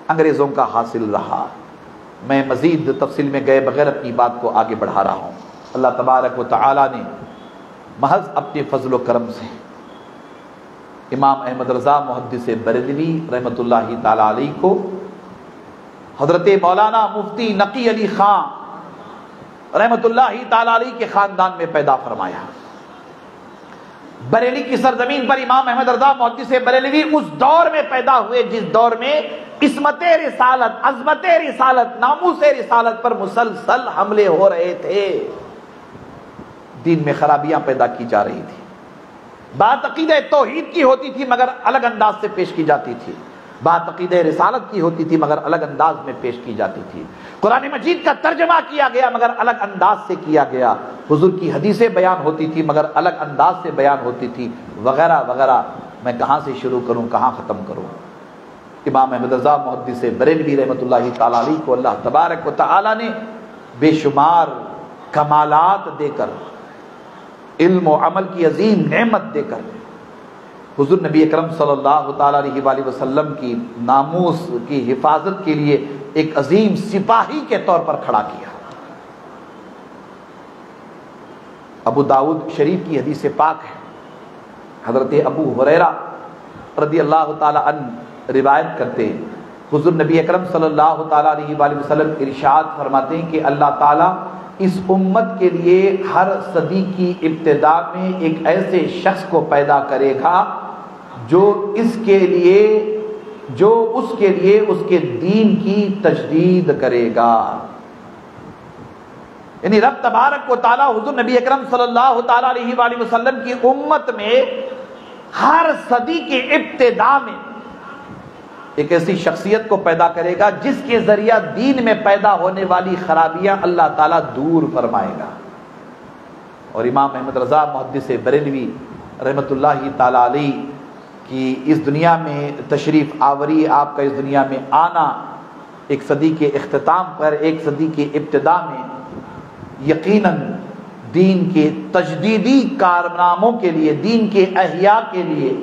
انگریزوں کا حاصل رہا۔ میں مزید تفصیل میں گئے بغیر اپنی بات کو آگے بڑھا رہا ہوں۔ اللہ تبارک و تعالی نے محض اپنے فضل و کرم سے امام احمد رضا محدث بریلوی رحمۃ اللہ تعالی علیہ کو حضرت مولانا مفتی نقی علی خان رحمت اللہ تعالی علیہ کے خاندان میں پیدا فرمایا۔ بریلی کی سرزمین پر امام احمد رضا محدث بریلوی اس دور میں پیدا ہوئے جس دور میں عصمت رسالت، عظمت رسالت، ناموس رسالت پر مسلسل حملے ہو رہے تھے، دین میں خرابیاں پیدا کی جا رہی تھی، بات عقیدہ توحید کی ہوتی تھی مگر الگ انداز سے پیش کی جاتی تھی، بات عقیدہ رسالت کی ہوتی تھی مگر الگ انداز میں پیش کی جاتی تھی، قرآن مجید کا ترجمہ کیا گیا مگر الگ انداز سے کیا گیا، حضور کی حدیثیں بیان ہوتی تھی مگر الگ انداز سے بیان ہوتی تھی، وغیرہ وغیرہ۔ میں کہاں سے شروع کروں، کہاں ختم کروں؟ امام احمد رضا محدث بریلوی رحمۃ اللہ تعالی علیہ کو اللہ تبارک و تعالی نے بے شمار کمالات دے کر، علم و عمل کی عظیم نعمت دے کر حضور نبی اکرم صلی اللہ تعالی علیہ وآلہ وسلم کی ناموس کی حفاظت کے لیے ایک عظیم سپاہی کے طور پر کھڑا کیا۔ ابو داؤد شریف کی حدیث پاک ہے، حضرت ابو ہریرہ رضی اللہ تعالی عنہ روایت کرتے ہیں، حضور نبی اکرم صلی اللہ تعالی علیہ وآلہ وسلم ارشاد فرماتے ہیں کہ اللہ تعالیٰ اس امت کے لیے ہر صدی کی ابتدا میں ایک ایسے شخص کو پیدا کرے گا جو اس کے لیے اس کے دین کی تجدید کرے گا۔ یعنی رب تبارک و تعالی حضور نبی اکرم صلی اللہ تعالی علیہ وآلہ وسلم کی امت میں ہر صدی کے ابتدا میں ایک ایسی شخصیت کو پیدا کرے گا جس کے ذریعہ دین میں پیدا ہونے والی خرابیاں اللہ تعالیٰ دور فرمائے گا۔ اور امام احمد رضا محدث بریلوی رحمۃ اللہ تعالی علیہ کی اس دنیا میں تشریف آوری، آپ کا اس دنیا میں آنا ایک صدی کے اختتام پر، ایک صدی کے ابتدا میں یقیناً دین کے تجدیدی کارناموں کے لیے، دین کے احیاء کے لیے،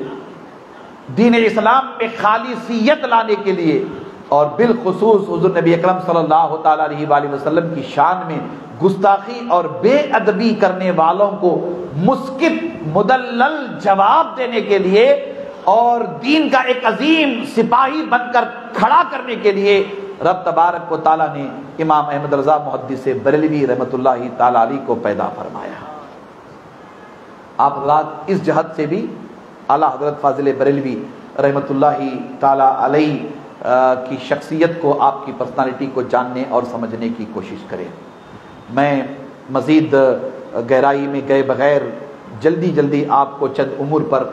دین اسلام میں خالصیت لانے کے لیے، اور بالخصوص حضور نبی اکرم صلی اللہ تعالی علیہ وآلہ وسلم کی شان میں گستاخی اور بے ادبی کرنے والوں کو مسکت مدلل جواب دینے کے لیے اور دین کا ایک عظیم سپاہی بن کر کھڑا کرنے کے لیے رب تبارک و تعالیٰ نے امام احمد رضا محدث بریلوی رحمۃ اللہ تعالی علیہ کو پیدا فرمایا۔ آپ حضرات اس جہت سے بھی اعلیٰ حضرت فاضل بریلوی رحمۃ اللہ تعالی علیہ کی شخصیت کو، آپ کی پرسنالٹی کو جاننے اور سمجھنے کی کوشش کریں۔ میں مزید گہرائی میں گئے بغیر جلدی آپ کو چند امور پر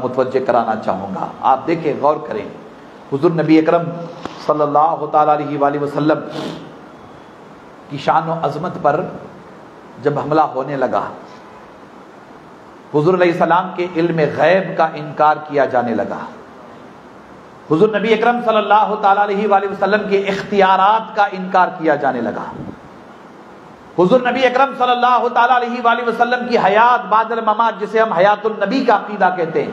متوجہ کرانا چاہوں گا۔ آپ دیکھیں، غور کریں، حضور نبی اکرم صلی اللہ تعالی علیہ وآلہ وسلم کی شان و عظمت پر جب حملہ ہونے لگا، حضور علیہ السلام کے علم غیب کا انکار کیا جانے لگا، حضور نبی اکرم صلی اللہ تعالی علیہ وآلہ وسلم کے اختیارات کا انکار کیا جانے لگا، حضور نبی اکرم صلی اللہ تعالی علیہ وآلہ وسلم کی حیات بعد الممات، جسے ہم حیات النبی کا عقیدہ کہتے ہیں،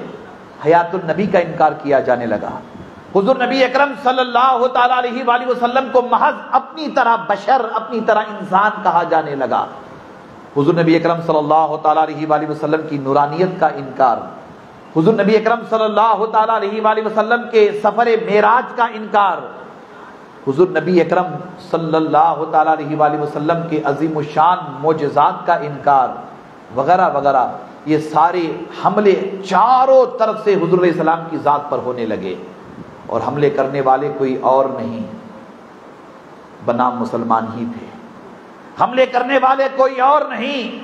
حیات النبی کا انکار کیا جانے لگا، حضور نبی اکرم صلی اللہ تعالی علیہ وآلہ وسلم کو محض اپنی طرح بشر، اپنی طرح انسان کہا جانے لگا، حضور نبی اکرم صلی اللہ تعالی علیہ وآلہ وسلم کی نورانیت کا انکار، حضور نبی اکرم صلی اللہ تعالی علیہ وآلہ وسلم کے سفر معراج کا انکار، حضور نبی اکرم صلی اللہ تعالی علیہ وآلہ وسلم کے عظیم الشان معجزات کا انکار، وغیرہ وغیرہ، یہ سارے حملے چاروں طرف سے حضور علیہ السلام کی ذات پر ہونے لگے، اور حملے کرنے والے کوئی اور نہیں بنام مسلمان ہی تھے، حملے کرنے والے کوئی اور نہیں،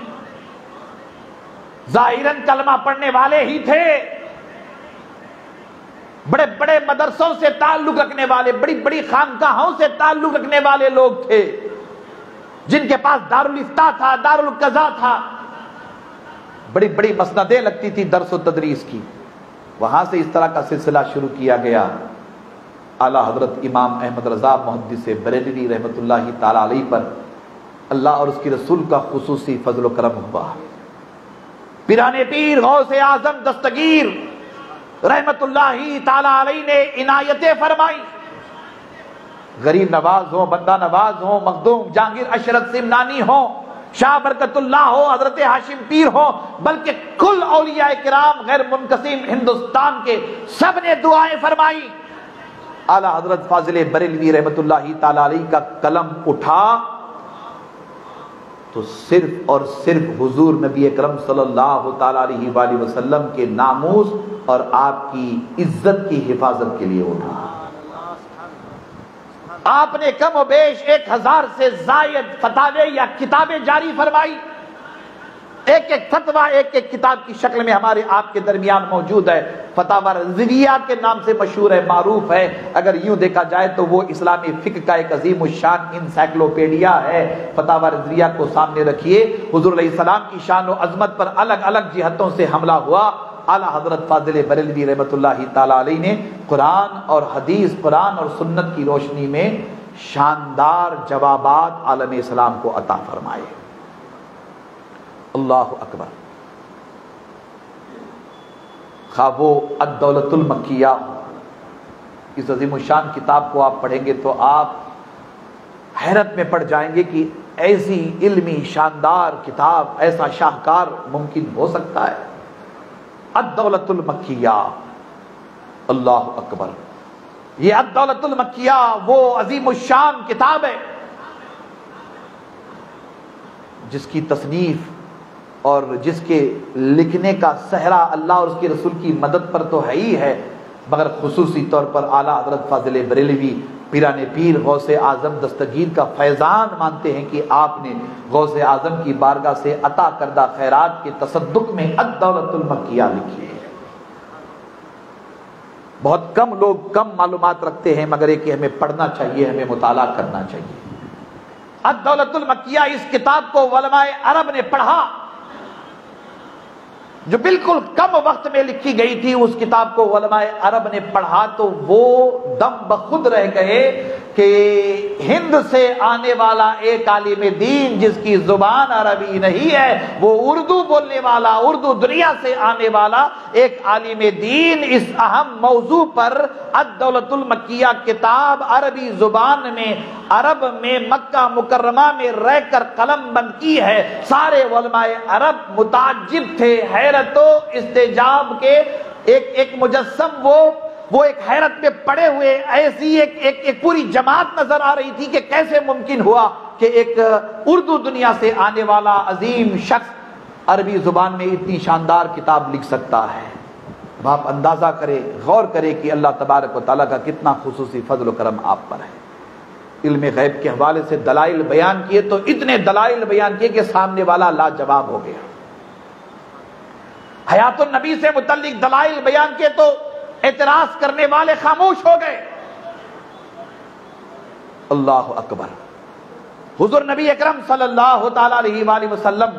ظاہراً کلمہ پڑھنے والے ہی تھے، بڑے بڑے مدرسوں سے تعلق رکھنے والے، بڑی بڑی خانقاہوں سے تعلق رکھنے والے لوگ تھے، جن کے پاس دارالافتاء تھا، دارالقضاء تھا، بڑی بڑی مسندیں لگتی تھی درس و تدریس کی، وہاں سے اس طرح کا سلسلہ شروع کیا گیا۔ اعلیٰ حضرت امام احمد رضا محدث بریلوی رحمۃ اللہ تعالی علیہ پر اللہ اور اس کی رسول کا خصوصی فضل و کرم ہوا۔ پیران پیر غوث اعظم دستگیر رحمت اللہ تعالی علیہ نے عنایتیں فرمائی، غریب نواز ہوں، بندہ نواز ہوں، مخدوم جہانگیر اشرف سمنانی ہوں، شاہ برکت اللہ ہو، حضرت ہاشم پیر ہو، بلکہ کل اولیاء کرام غیر منقسم ہندوستان کے سب نے دعائیں فرمائی۔ اعلیٰ حضرت فاضل بریلوی رحمت اللہ تعالی علیہ کا قلم اٹھا تو صرف اور صرف حضور نبی اکرم صلی اللہ تعالیٰ علیہ وآلہ وسلم کے ناموس اور آپ کی عزت کی حفاظت کے لیے اٹھا۔ آپ نے کم و بیش 1000 سے زائد فتاوے یا کتابیں جاری فرمائی، ایک ایک فتویٰ ایک ایک کتاب کی شکل میں ہمارے آپ کے درمیان موجود ہے۔ فتاوی رضویہ کے نام سے مشہور ہے، معروف ہے۔ اگر یوں دیکھا جائے تو وہ اسلامی فقہ کا ایک عظیم الشان انسائکلوپیڈیا ہے۔ فتاوی رضویہ کو سامنے رکھیے، حضور علیہ السلام کی شان و عظمت پر الگ الگ جہتوں سے حملہ ہوا۔ اعلیٰ حضرت فاضل بریلوی رحمۃ اللہ تعالی علیہ نے قرآن اور حدیث، قرآن اور سنت کی روشنی میں شاندار جوابات عالم اسلام کو عطا فرمائے۔ اللہ اکبر۔ خواہ وہ الدولۃ المکیہ، اس عظیم الشان کتاب کو آپ پڑھیں گے تو آپ حیرت میں پڑ جائیں گے کہ ایسی علمی شاندار کتاب، ایسا شاہکار ممکن ہو سکتا ہے؟ الدولۃ المکیہ، اللہ اکبر۔ یہ الدولۃ المکیہ وہ عظیم الشان کتاب ہے جس کی تصنیف اور جس کے لکھنے کا صحرا اللہ اور اس کے رسول کی مدد پر تو ہے ہی ہے، مگر خصوصی طور پر اعلیٰ حضرت فاضل بریلوی پیران پیر غوث اعظم دستگیر کا فیضان مانتے ہیں کہ آپ نے غوث اعظم کی بارگاہ سے عطا کردہ خیرات کے تصدق میں الدولۃ المکیہ لکھی ہے۔ بہت کم لوگ کم معلومات رکھتے ہیں، مگر یہ کہ ہمیں پڑھنا چاہیے، ہمیں مطالعہ کرنا چاہیے۔ الدولۃ المکیہ، اس کتاب کو علماء عرب نے پڑھا، جو بالکل کم وقت میں لکھی گئی تھی۔ اس کتاب کو علماء عرب نے پڑھا تو وہ دم بخود رہ گئے کہ ہند سے آنے والا ایک عالم دین جس کی زبان عربی نہیں ہے، وہ اردو بولنے والا، اردو دنیا سے آنے والا ایک عالم دین اس اہم موضوع پر الدولۃ المکیہ کتاب عربی زبان میں، عرب میں، مکہ مکرمہ میں رہ کر قلم بند کی ہے۔ سارے علماء عرب متعجب تھے، حیرت و استعجاب کے ایک مجسم، وہ ایک حیرت میں پڑے ہوئے، ایسی ایک پوری جماعت نظر آ رہی تھی کہ کیسے ممکن ہوا کہ ایک اردو دنیا سے آنے والا عظیم شخص عربی زبان میں اتنی شاندار کتاب لکھ سکتا ہے۔ اب آپ اندازہ کریں، غور کریں کہ اللہ تبارک و تعالیٰ کا کتنا خصوصی فضل و کرم آپ پر ہے۔ علم غیب کے حوالے سے دلائل بیان کیے تو اتنے دلائل بیان کیے کہ سامنے والا لاجواب ہو گیا۔ حیات النبی سے متعلق دلائل بیان کیے تو اعتراض کرنے والے خاموش ہو گئے۔ اللہ اکبر۔ حضور نبی اکرم صلی اللہ تعالی علیہ وآلہ وسلم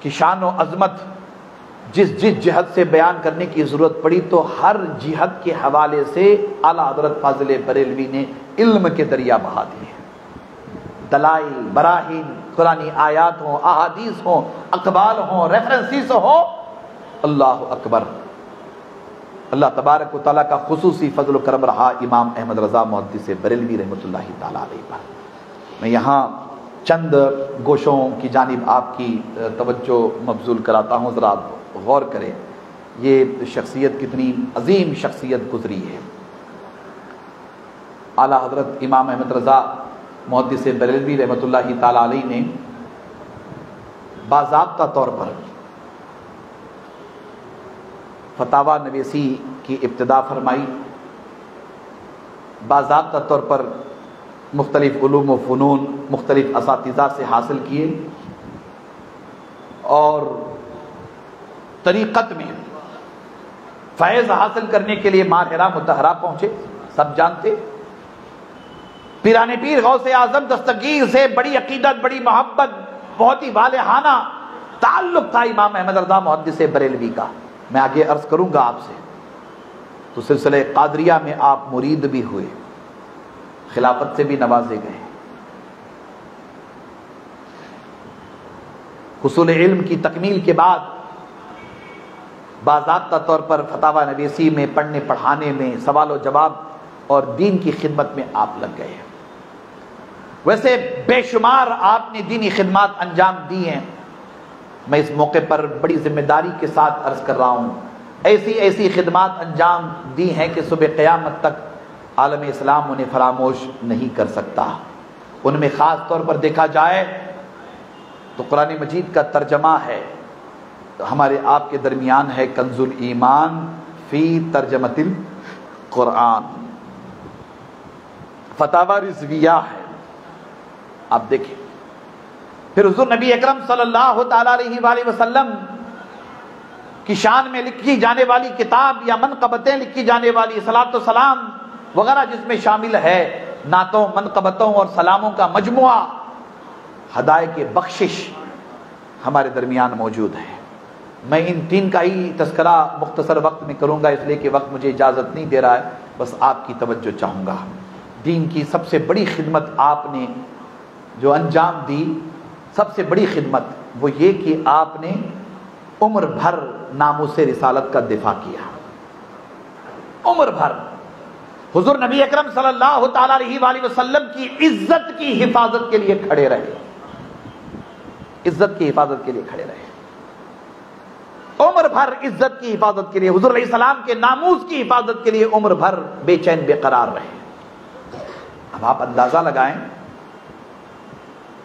کی شان و عظمت جس جہت سے بیان کرنے کی ضرورت پڑی تو ہر جہت کے حوالے سے اعلیٰ حضرت فاضل بریلوی نے علم کے دریا بہا دیے۔ دلائل، براہین، قرآنی آیات ہوں، احادیث ہوں، اقوال ہوں، ریفرنسز ہوں، اللہ اکبر۔ اللہ تبارک و تعالیٰ کا خصوصی فضل و کرم رہا امام احمد رضا محدث بریلوی رحمۃ اللہ تعالیٰ علیہ پر۔ میں یہاں چند گوشوں کی جانب آپ کی توجہ مبذول کراتا ہوں، ذرا غور کریں، یہ شخصیت کتنی عظیم شخصیت گزری ہے۔ اعلیٰ حضرت امام احمد رضا محدث بریلوی رحمۃ اللہ تعالیٰ علیہ نے باضابطہ طور پر فتاوی نویسی کی ابتدا فرمائی، باضابطہ طور پر مختلف علوم و فنون مختلف اساتذہ سے حاصل کیے، اور طریقت میں فیض حاصل کرنے کے لیے ماہرہ متحرہ پہنچے۔ سب جانتے پیران پیر غوث اعظم دستگیر سے بڑی عقیدت، بڑی محبت، بہت ہی والہانہ تعلق تھا امام احمد رضا محدث بریلوی کا۔ میں آگے عرض کروں گا آپ سے، تو سلسلہ قادریہ میں آپ مرید بھی ہوئے، خلافت سے بھی نوازے گئے۔ حصول علم کی تکمیل کے بعد باضابطہ طور پر فتاوی نویسی میں، پڑھنے پڑھانے میں، سوال و جواب اور دین کی خدمت میں آپ لگ گئے۔ ویسے بے شمار آپ نے دینی خدمات انجام دی ہیں، میں اس موقع پر بڑی ذمہ داری کے ساتھ عرض کر رہا ہوں، ایسی خدمات انجام دی ہیں کہ صبح قیامت تک عالم اسلام انہیں فراموش نہیں کر سکتا۔ ان میں خاص طور پر دیکھا جائے تو قرآن مجید کا ترجمہ ہے ہمارے آپ کے درمیان ہے کنز الایمان فی ترجمۃ القرآن، فتاوی رضویہ ہے، آپ دیکھیں۔ پھر حضور نبی اکرم صلی اللہ تعالی علیہ وآلہ وسلم کی شان میں لکھی جانے والی کتاب یا منقبتیں لکھی جانے والی صلاۃ و سلام وغیرہ جس میں شامل ہے نعتوں، منقبتوں اور سلاموں کا مجموعہ، ہدایت کی بخشش ہمارے درمیان موجود ہے۔ میں ان تین کا ہی تذکرہ مختصر وقت میں کروں گا اس لیے کہ وقت مجھے اجازت نہیں دے رہا ہے، بس آپ کی توجہ چاہوں گا۔ دین کی سب سے بڑی خدمت آپ نے جو انجام دی، سب سے بڑی خدمت وہ یہ کہ آپ نے عمر بھر ناموس رسالت کا دفاع کیا، عمر بھر حضور نبی اکرم صلی اللہ تعالی علیہ وآلہ وسلم کی عزت کی حفاظت کے لیے کھڑے رہے، عزت کی حفاظت کے لیے کھڑے رہے، عمر بھر عزت کی حفاظت کے لیے، حضور علیہ السلام کے ناموس کی حفاظت کے لیے عمر بھر بے چین بے قرار رہے۔ اب آپ اندازہ لگائیں،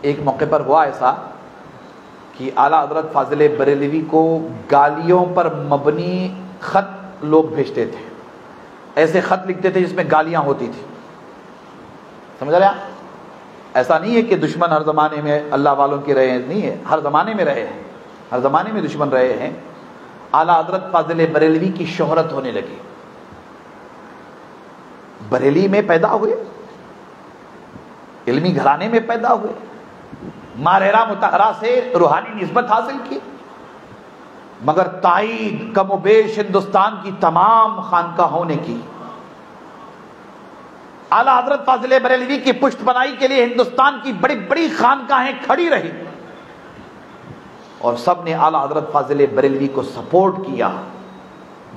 ایک موقع پر ہوا ایسا کہ اعلیٰ حضرت فاضل بریلوی کو گالیوں پر مبنی خط لوگ بھیجتے تھے، ایسے خط لکھتے تھے جس میں گالیاں ہوتی تھی، سمجھ رہے ہیں؟ ایسا نہیں ہے کہ دشمن ہر زمانے میں اللہ والوں کے رہے ہیں، نہیں ہے، ہر زمانے میں رہے ہیں، ہر زمانے میں دشمن رہے ہیں۔ اعلیٰ حضرت فاضل بریلوی کی شہرت ہونے لگی، بریلی میں پیدا ہوئے، علمی گھرانے میں پیدا ہوئے، ماہرہ مطہرہ سے روحانی نسبت حاصل کی، مگر تائید کم و بیش ہندوستان کی تمام خانقاہوں نے کی۔ اعلیٰ حضرت فاضل بریلوی کی پشت بنائی کے لیے ہندوستان کی بڑی بڑی خانقاہیں کھڑی رہی اور سب نے اعلیٰ حضرت فاضل بریلوی کو سپورٹ کیا،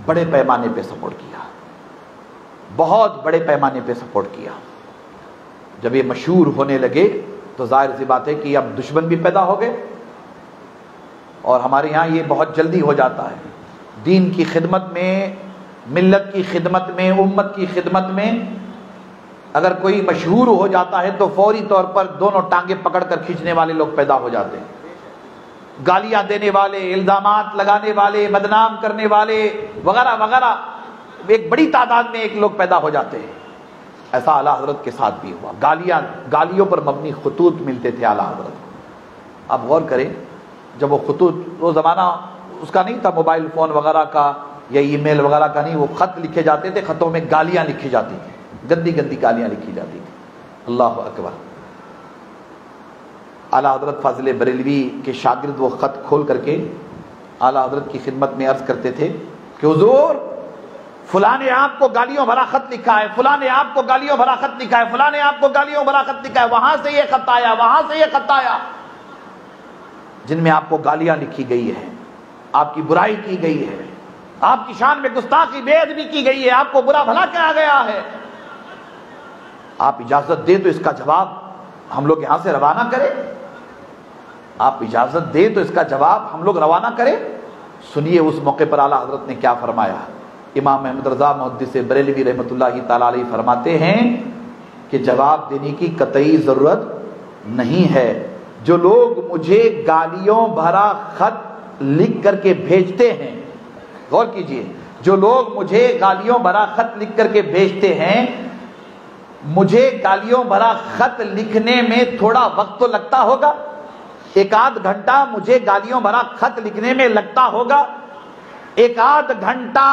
بڑے پیمانے پہ سپورٹ کیا، بہت بڑے پیمانے پہ سپورٹ کیا۔ جب یہ مشہور ہونے لگے تو ظاہر سی بات ہے کہ اب دشمن بھی پیدا ہو گئے، اور ہمارے یہاں یہ بہت جلدی ہو جاتا ہے، دین کی خدمت میں، ملت کی خدمت میں، امت کی خدمت میں اگر کوئی مشہور ہو جاتا ہے تو فوری طور پر دونوں ٹانگیں پکڑ کر کھینچنے والے لوگ پیدا ہو جاتے ہیں، گالیاں دینے والے، الزامات لگانے والے، بدنام کرنے والے وغیرہ وغیرہ، ایک بڑی تعداد میں ایک لوگ پیدا ہو جاتے ہیں۔ ایسا اعلیٰ حضرت کے ساتھ بھی ہوا، گالیوں پر مبنی خطوط ملتے تھے اعلیٰ حضرت کو۔ آپ غور کریں، جب وہ خطوط، وہ زمانہ اس کا نہیں تھا موبائل فون وغیرہ کا یا ای میل وغیرہ کا نہیں، وہ خط لکھے جاتے تھے، خطوں میں گالیاں لکھی جاتی تھی، گندی گندی گالیاں لکھی جاتی تھی۔ اللہ اکبر۔ اعلیٰ حضرت فاضل بریلوی کے شاگرد وہ خط کھول کر کے اعلیٰ حضرت کی خدمت میں عرض کرتے تھے کہ حضور فلاں نے آپ کو گالیوں بھرا خط لکھا ہے، فلاں نے آپ کو گالیوں بھرا خط لکھا ہے، فلاں نے آپ کو گالیوں بھرا خط لکھا ہے، وہاں سے یہ خط آیا، وہاں سے یہ خط آیا، جن میں آپ کو گالیاں لکھی گئی ہے، آپ کی برائی کی گئی ہے، آپ کی شان میں گستاخی بے ادبی کی گئی ہے، آپ کو برا بھلا کہا گیا ہے۔ آپ اجازت دیں تو اس کا جواب ہم لوگ یہاں سے روانہ کریں، آپ اجازت دیں تو اس کا جواب ہم لوگ روانہ کریں۔ سنیے اس موقع پر اعلیٰ حضرت نے کیا فرمایا۔ امام احمد رضا محدث بریلوی رحمۃ اللہ تعالی علیہ فرماتے ہیں کہ جواب دینے کی قطعی ضرورت نہیں ہے، جو لوگ مجھے گالیوں بھرا خط لکھ کر کے بھیجتے ہیں، غور کیجئے، جو لوگ مجھے گالیوں بھرا خط لکھ کر کے بھیجتے ہیں، مجھے گالیوں بھرا خط لکھنے میں تھوڑا وقت تو لگتا ہوگا، ایک آدھ گھنٹہ مجھے گالیوں بھرا خط لکھنے میں لگتا ہوگا، ایک آدھ گھنٹہ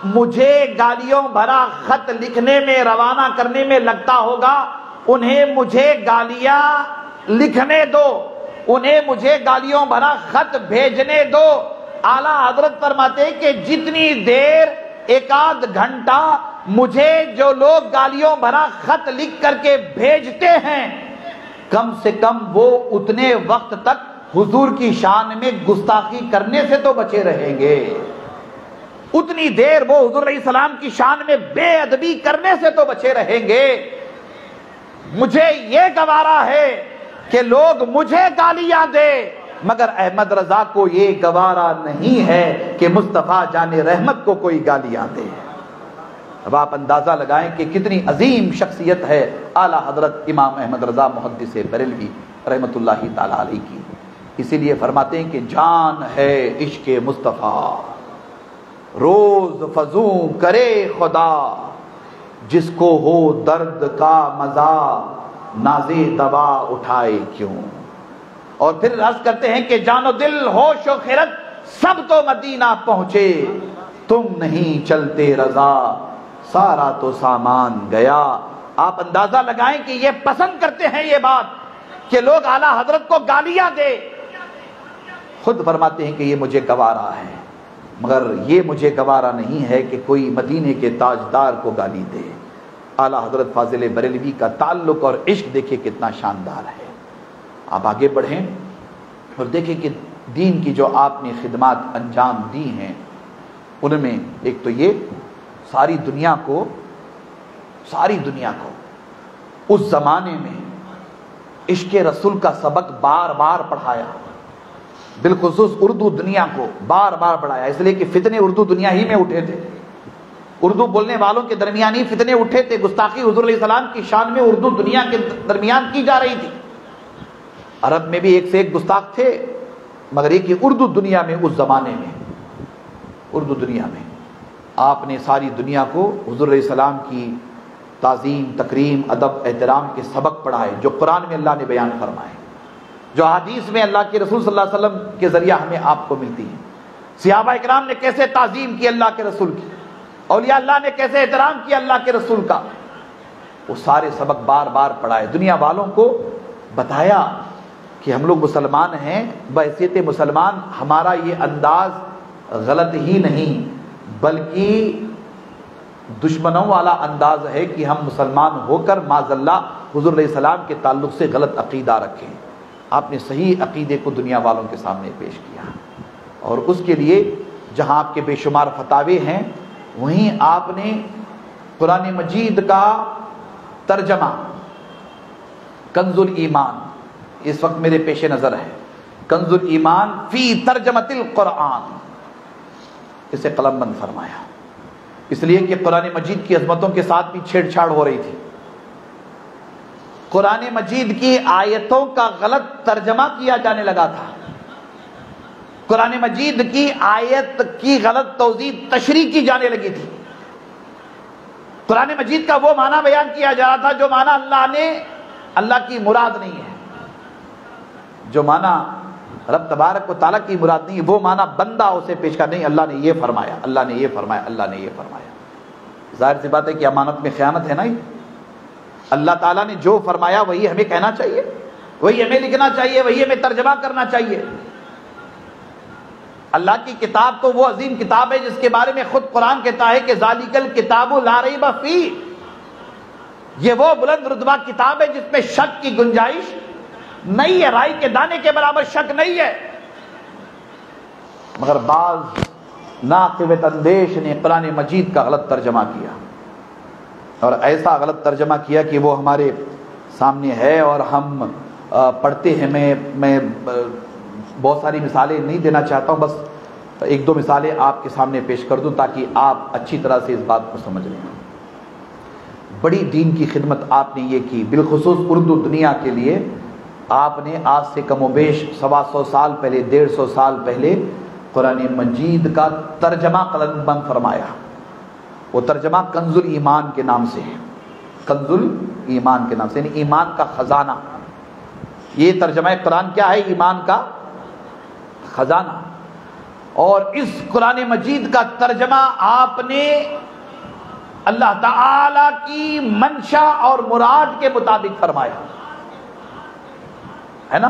مجھے گالیوں بھرا خط لکھنے میں، روانہ کرنے میں لگتا ہوگا، انہیں مجھے گالیاں لکھنے دو، انہیں مجھے گالیوں بھرا خط بھیجنے دو۔ اعلیٰ حضرت فرماتے ہیں کہ جتنی دیر، ایک آدھ گھنٹہ مجھے جو لوگ گالیوں بھرا خط لکھ کر کے بھیجتے ہیں، کم سے کم وہ اتنے وقت تک حضور کی شان میں گستاخی کرنے سے تو بچے رہیں گے، اتنی دیر وہ حضور علیہ السلام کی شان میں بے ادبی کرنے سے تو بچے رہیں گے۔ مجھے یہ گوارا ہے کہ لوگ مجھے گالیاں دے، مگر احمد رضا کو یہ گوارا نہیں ہے کہ مصطفیٰ جان رحمت کو کوئی گالیاں دے۔ اب آپ اندازہ لگائیں کہ کتنی عظیم شخصیت ہے اعلیٰ حضرت امام احمد رضا محدث بریلوی رحمۃ اللہ تعالی علیہ کی. اسی لیے فرماتے ہیں کہ جان ہے عشق مصطفیٰ روز فزوں کرے خدا جس کو ہو درد کا مزہ نازے دوا اٹھائے کیوں. اور پھر عرض کرتے ہیں کہ جان و دل ہوش و خرد سب تو مدینہ پہنچے تم نہیں چلتے رضا سارا تو سامان گیا. آپ اندازہ لگائیں کہ یہ پسند کرتے ہیں یہ بات کہ لوگ اعلیٰ حضرت کو گالیاں دے. خود فرماتے ہیں کہ یہ مجھے گوارا ہے، مگر یہ مجھے گوارا نہیں ہے کہ کوئی مدینے کے تاجدار کو گالی دے. اعلیٰ حضرت فاضل بریلوی کا تعلق اور عشق دیکھیں کتنا شاندار ہے. آپ آگے بڑھیں اور دیکھیں کہ دین کی جو آپ نے خدمات انجام دی ہیں ان میں ایک تو یہ ساری دنیا کو اس زمانے میں عشق رسول کا سبق بار بار پڑھایا، بالخصوص اردو دنیا کو بار بار پڑھایا، اس لیے کہ فتنے اردو دنیا ہی میں اٹھے تھے. اردو بولنے والوں کے درمیان ہی فتنے اٹھے تھے. گستاخی حضور علیہ السلام کی شان میں اردو دنیا کے درمیان کی جا رہی تھی. عرب میں بھی ایک سے ایک گستاخ تھے، مگر ایک اردو دنیا میں اس زمانے میں اردو دنیا میں آپ نے ساری دنیا کو حضور علیہ السلام کی تعظیم تکریم ادب احترام کے سبق پڑھائے جو قرآن میں اللہ نے بیان فرمائے، جو حدیث میں اللہ کے رسول صلی اللہ علیہ وسلم کے ذریعہ ہمیں آپ کو ملتی ہیں. صحابہ اکرام نے کیسے تعظیم کی اللہ کے رسول کی، اولیاء اللہ نے کیسے احترام کیا اللہ کے رسول کا، وہ سارے سبق بار بار پڑھائے. دنیا والوں کو بتایا کہ ہم لوگ مسلمان ہیں، بحیثیت مسلمان ہمارا یہ انداز غلط ہی نہیں بلکہ دشمنوں والا انداز ہے کہ ہم مسلمان ہو کر معاذ اللہ حضور علیہ السلام کے تعلق سے غلط عقیدہ رکھیں. آپ نے صحیح عقیدے کو دنیا والوں کے سامنے پیش کیا، اور اس کے لیے جہاں آپ کے بے شمار فتاوے ہیں وہیں آپ نے قرآن مجید کا ترجمہ کنز الایمان اس وقت میرے پیش نظر ہے، کنز الایمان فی ترجمۃ القرآن، اسے قلم بند فرمایا، اس لیے کہ قرآن مجید کی عظمتوں کے ساتھ بھی چھیڑ چھاڑ ہو رہی تھی. قرآن مجید کی آیتوں کا غلط ترجمہ کیا جانے لگا تھا، قرآن مجید کی آیت کی غلط توضیح تشریح کی جانے لگی تھی. قرآن مجید کا وہ معنی بیان کیا جا رہا تھا جو معنی اللہ کی مراد نہیں ہے، جو معنی رب تبارک و تعالیٰ کی مراد نہیں، وہ معنی بندہ اسے پیش کر نہیں، اللہ نے یہ فرمایا، اللہ نے یہ فرمایا، اللہ نے یہ فرمایا. ظاہر سی بات ہے کہ امانت میں خیانت ہے نا. اللہ تعالیٰ نے جو فرمایا وہی ہمیں کہنا چاہیے، وہی ہمیں لکھنا چاہیے، وہی ہمیں ترجمہ کرنا چاہیے. اللہ کی کتاب تو وہ عظیم کتاب ہے جس کے بارے میں خود قرآن کہتا ہے کہ ذالک الکتاب لا ریب فیہ، یہ وہ بلند رتبہ کتاب ہے جس میں شک کی گنجائش نہیں ہے، رائی کے دانے کے برابر شک نہیں ہے. مگر بعض ناقبت اندیش نے قرآن مجید کا غلط ترجمہ کیا، اور ایسا غلط ترجمہ کیا کہ وہ ہمارے سامنے ہے اور ہم پڑھتے ہیں. میں بہت ساری مثالیں نہیں دینا چاہتا ہوں، بس ایک دو مثالیں آپ کے سامنے پیش کر دوں تاکہ آپ اچھی طرح سے اس بات کو سمجھ لیں. بڑی دین کی خدمت آپ نے یہ کی، بالخصوص اردو دنیا کے لیے. آپ نے آج سے کم و بیش 125 سال پہلے 150 سال پہلے قرآن مجید کا ترجمہ قلم بند فرمایا. وہ ترجمہ کنز الایمان کے نام سے ہے، کنز الایمان کے نام سے، یعنی ایمان کا خزانہ. یہ ترجمہ قرآن کیا ہے؟ ایمان کا خزانہ. اور اس قرآن مجید کا ترجمہ آپ نے اللہ تعالی کی منشا اور مراد کے مطابق فرمایا ہے نا.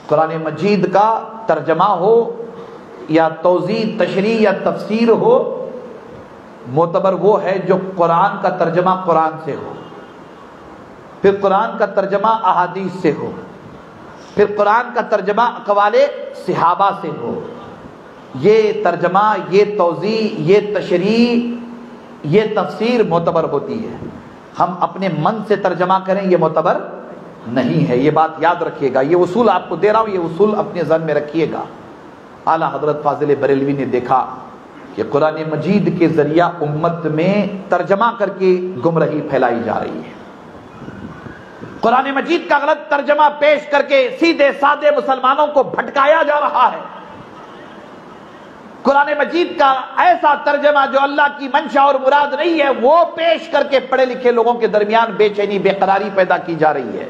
قرآن مجید کا ترجمہ ہو یا توضیح تشریح یا تفسیر ہو، معتبر وہ ہے جو قرآن کا ترجمہ قرآن سے ہو، پھر قرآن کا ترجمہ احادیث سے ہو، پھر قرآن کا ترجمہ اقوال صحابہ سے ہو. یہ ترجمہ، یہ توضیح، یہ تشریح، یہ تفسیر معتبر ہوتی ہے. ہم اپنے من سے ترجمہ کریں یہ معتبر نہیں ہے. یہ بات یاد رکھیے گا، یہ اصول آپ کو دے رہا ہوں، یہ اصول اپنے ذہن میں رکھیے گا. اعلیٰ حضرت فاضل بریلوی نے دیکھا کہ قرآن مجید کے ذریعہ امت میں ترجمہ کر کے گمراہی پھیلائی جا رہی ہے، قرآن مجید کا غلط ترجمہ پیش کر کے سیدھے سادے مسلمانوں کو بھٹکایا جا رہا ہے، قرآن مجید کا ایسا ترجمہ جو اللہ کی منشا اور مراد نہیں ہے وہ پیش کر کے پڑھے لکھے لوگوں کے درمیان بے چینی بے قراری پیدا کی جا رہی ہے،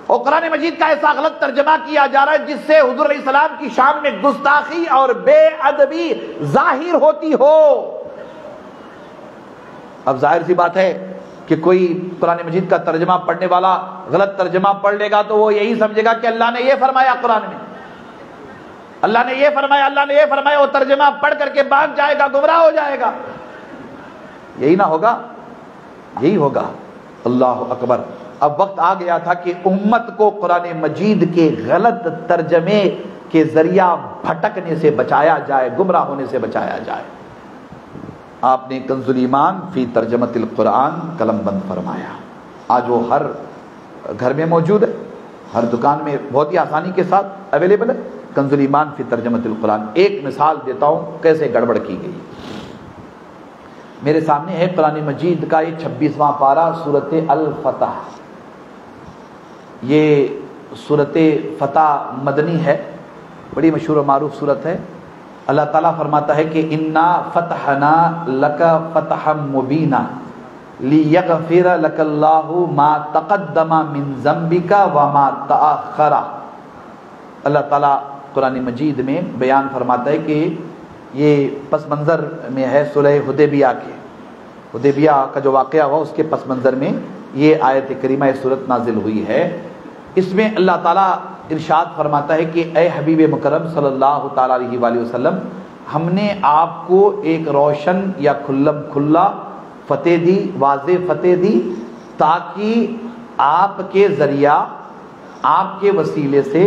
اور قرآن مجید کا ایسا غلط ترجمہ کیا جا رہا ہے جس سے حضور علیہ السلام کی شان میں گستاخی اور بے ادبی ظاہر ہوتی ہو۔ اب ظاہر سی بات ہے کہ کوئی قرآن مجید کا ترجمہ پڑھنے والا غلط ترجمہ پڑھ لے گا تو وہ یہی سمجھے گا کہ اللہ نے یہ فرمایا قرآن میں، اللہ نے یہ فرمایا، اللہ نے یہ فرمایا، وہ ترجمہ پڑھ کر کے بھاگ جائے گا، گمراہ ہو جائے گا۔ یہی نہ ہوگا، یہی ہوگا۔ اللہ اکبر۔ اب وقت آ گیا تھا کہ امت کو قرآن مجید کے غلط ترجمے کے ذریعہ بھٹکنے سے بچایا جائے، گمراہ ہونے سے بچایا جائے۔ آپ نے کنز الایمان فی ترجمۃ القرآن قلم بند فرمایا، آج وہ ہر گھر میں موجود ہے، ہر دکان میں بہت ہی آسانی کے ساتھ اویلیبل ہے، کنز الایمان فی ترجمۃ القرآن۔ ایک مثال دیتا ہوں کیسے گڑبڑ کی گئی۔ میرے سامنے ہے قرآن مجید کا یہ 26واں پارہ سورۃ الفتح۔ یہ سورۃ فتح مدنی ہے، بڑی مشہور و معروف سورت ہے۔ اللہ تعالیٰ فرماتا ہے کہ انا فتحنا لک فتحا مبینا لیغفر لک اللہ ما تقدم من ذنبک وما تأخر۔ اللہ تعالیٰ قرآن مجید میں بیان فرماتا ہے کہ یہ پس منظر میں ہے صلح حدیبیہ کے، حدیبیہ کا جو واقعہ ہوا اس کے پس منظر میں یہ آیت کریمہ صورت نازل ہوئی ہے۔ اس میں اللہ تعالیٰ ارشاد فرماتا ہے کہ اے حبیب مکرم صلی اللہ تعالیٰ علیہ وآلہ وسلم، ہم نے آپ کو ایک روشن یا کھلم کھلا فتح دی، واضح فتح دی، تاکہ آپ کے ذریعہ، آپ کے وسیلے سے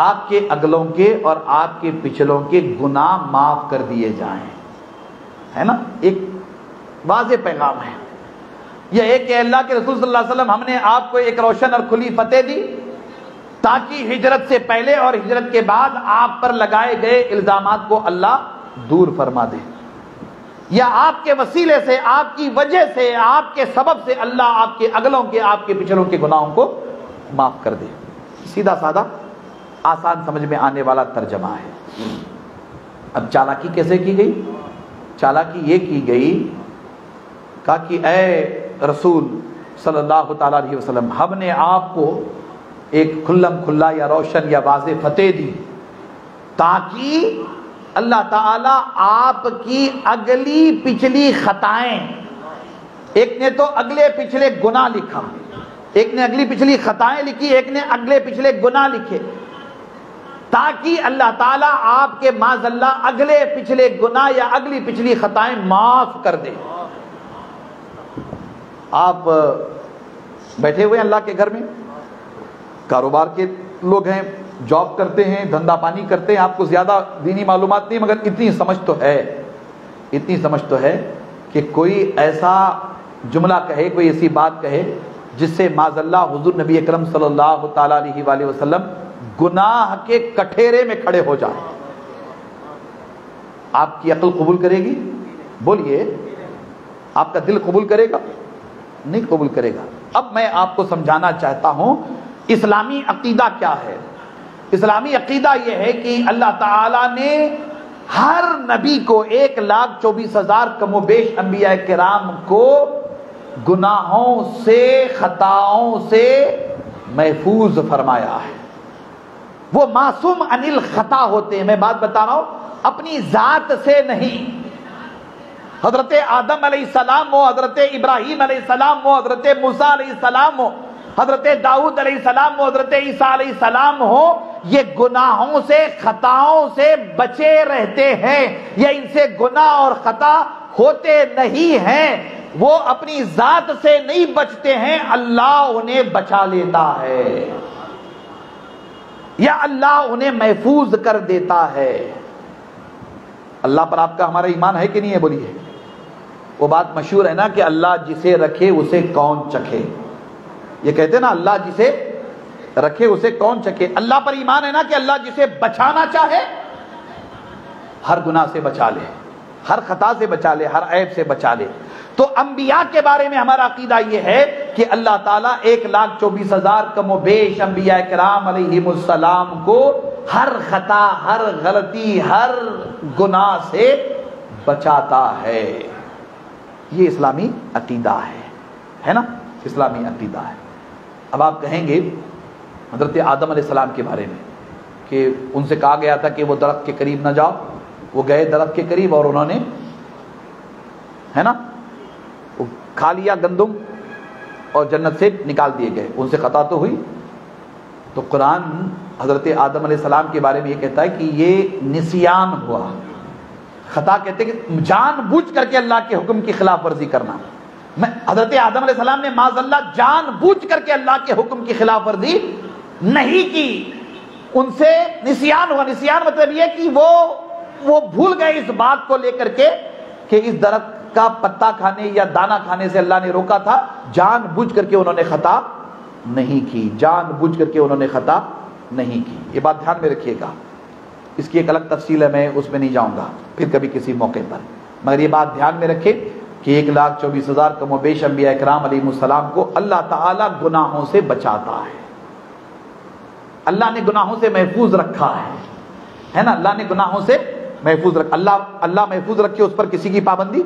آپ کے اگلوں کے اور آپ کے پچھلوں کے گناہ معاف کر دیے جائیں۔ ہے نا، ایک واضح پیغام ہے یہ ایک کہ اللہ کے رسول صلی اللہ علیہ وسلم ہم نے آپ کو ایک روشن اور کھلی فتح دی تاکہ ہجرت سے پہلے اور ہجرت کے بعد آپ پر لگائے گئے الزامات کو اللہ دور فرما دے، یا آپ کے وسیلے سے، آپ کی وجہ سے، آپ کے سبب سے اللہ آپ کے اگلوں کے، آپ کے پچھلوں کے گناہوں کو معاف کر دے۔ سیدھا سادہ آسان سمجھ میں آنے والا ترجمہ ہے۔ اب چالاکی کیسے کی گئی؟ چالاکی یہ کی گئی کہا کہ اے رسول صلی اللہ تعالیٰ علیہ وسلم، ہم نے آپ کو ایک کھلم کھلا یا روشن یا واضح فتح دی تاکہ اللہ تعالیٰ آپ کی اگلی پچھلی خطائیں، ایک نے تو اگلے پچھلے گناہ لکھا، ایک نے اگلی پچھلی خطائیں لکھی، ایک نے اگلے پچھلے گناہ لکھے، تاکہ اللہ تعالیٰ آپ کے معاذ اللہ اگلے پچھلے گناہ یا اگلی پچھلی خطائیں معاف کر دے۔ آپ بیٹھے ہوئے اللہ کے گھر میں، کاروبار کے لوگ ہیں، جاب کرتے ہیں، دھندا پانی کرتے ہیں، آپ کو زیادہ دینی معلومات نہیں، مگر اتنی سمجھ تو ہے، اتنی سمجھ تو ہے کہ کوئی ایسا جملہ کہے، کوئی ایسی بات کہے جس سے معاذ اللہ حضور نبی اکرم صلی اللہ تعالیٰ علیہ وآلہ وسلم گناہ کے کٹھیرے میں کھڑے ہو جائیں۔ آپ کی عقل قبول کرے گی؟ بولیے، آپ کا دل قبول کرے گا؟ نہیں قبول کرے گا۔ اب میں آپ کو سمجھانا چاہتا ہوں اسلامی عقیدہ کیا ہے۔ اسلامی عقیدہ یہ ہے کہ اللہ تعالیٰ نے ہر نبی کو 1,24,000 کم و بیش انبیاء کرام کو گناہوں سے، خطاؤں سے محفوظ فرمایا ہے۔ وہ معصوم عن الخطا ہوتے ہیں۔ میں بات بتا رہا ہوں، اپنی ذات سے نہیں۔ حضرت آدم علیہ السلام ہو، حضرت ابراہیم علیہ السلام ہو، حضرت موسیٰ علیہ السلام ہو، حضرت داؤد علیہ السلام ہو، حضرت عیسیٰ علیہ السلام ہو، یہ گناہوں سے، خطاؤں سے بچے رہتے ہیں، یا ان سے گناہ اور خطا ہوتے نہیں ہیں۔ وہ اپنی ذات سے نہیں بچتے ہیں، اللہ انہیں بچا لیتا ہے، یا اللہ انہیں محفوظ کر دیتا ہے۔ اللہ پر آپ کا ہمارا ایمان ہے کہ نہیں ہے؟ بولیے۔ وہ بات مشہور ہے نا کہ اللہ جسے رکھے اسے کون چکھے، یہ کہتے ہیں نا اللہ جسے رکھے اسے کون چکھے۔ اللہ پر ایمان ہے نا کہ اللہ جسے بچانا چاہے ہر گناہ سے بچا لے، ہر خطا سے بچا لے، ہر عیب سے بچا لے۔ تو انبیاء کے بارے میں ہمارا عقیدہ یہ ہے کہ اللہ تعالیٰ 1,24,000 کم و بیش انبیاء کرام علیہم السلام کو ہر خطا، ہر غلطی، ہر گناہ سے بچاتا ہے۔ یہ اسلامی عقیدہ ہے نا، اسلامی عقیدہ ہے۔ اب آپ کہیں گے حضرت آدم علیہ السلام کے بارے میں کہ ان سے کہا گیا تھا کہ وہ درخت کے قریب نہ جاؤ، وہ گئے درخت کے قریب اور انہوں نے ہے نا وہ کھا لیا گندم اور جنت سے نکال دیے گئے، ان سے خطا تو ہوئی۔ تو قرآن حضرت آدم علیہ السلام کے بارے میں یہ کہتا ہے کہ یہ نسیان ہوا۔ خطا کہتے ہیں کہ جان بوجھ کر کے اللہ کے حکم کی خلاف ورزی کرنا۔ حضرت آدم علیہ السلام نے معاذ اللہ جان بوجھ کر کے اللہ کے حکم کی خلاف ورزی نہیں کی، ان سے نسیان ہوا۔ نسیان مطلب یہ کہ وہ بھول گئے اس بات کو لے کر کے کہ اس درخت کا پتا کھانے یا دانا کھانے سے اللہ نے روکا تھا، جان بوجھ کر کے انہوں نے خطا نہیں کی، جان بوجھ کر کے انہوں نے خطا نہیں کی۔ یہ بات دھیان میں رکھیے گا، اس کی ایک الگ تفصیل ہے، میں اس میں نہیں جاؤں گا پھر کبھی کسی موقع پر، مگر یہ بات دھیان میں رکھے کہ 1,24,000 کم و بیش انبیاء کرام علیہ السلام کو اللہ تعالیٰ گناہوں سے بچاتا ہے۔ اللہ نے گناہوں سے محفوظ رکھا ہے نا، اللہ نے گناہوں سے محفوظ رکھا۔ اللہ محفوظ رکھے، اس پر کسی کی پابندی،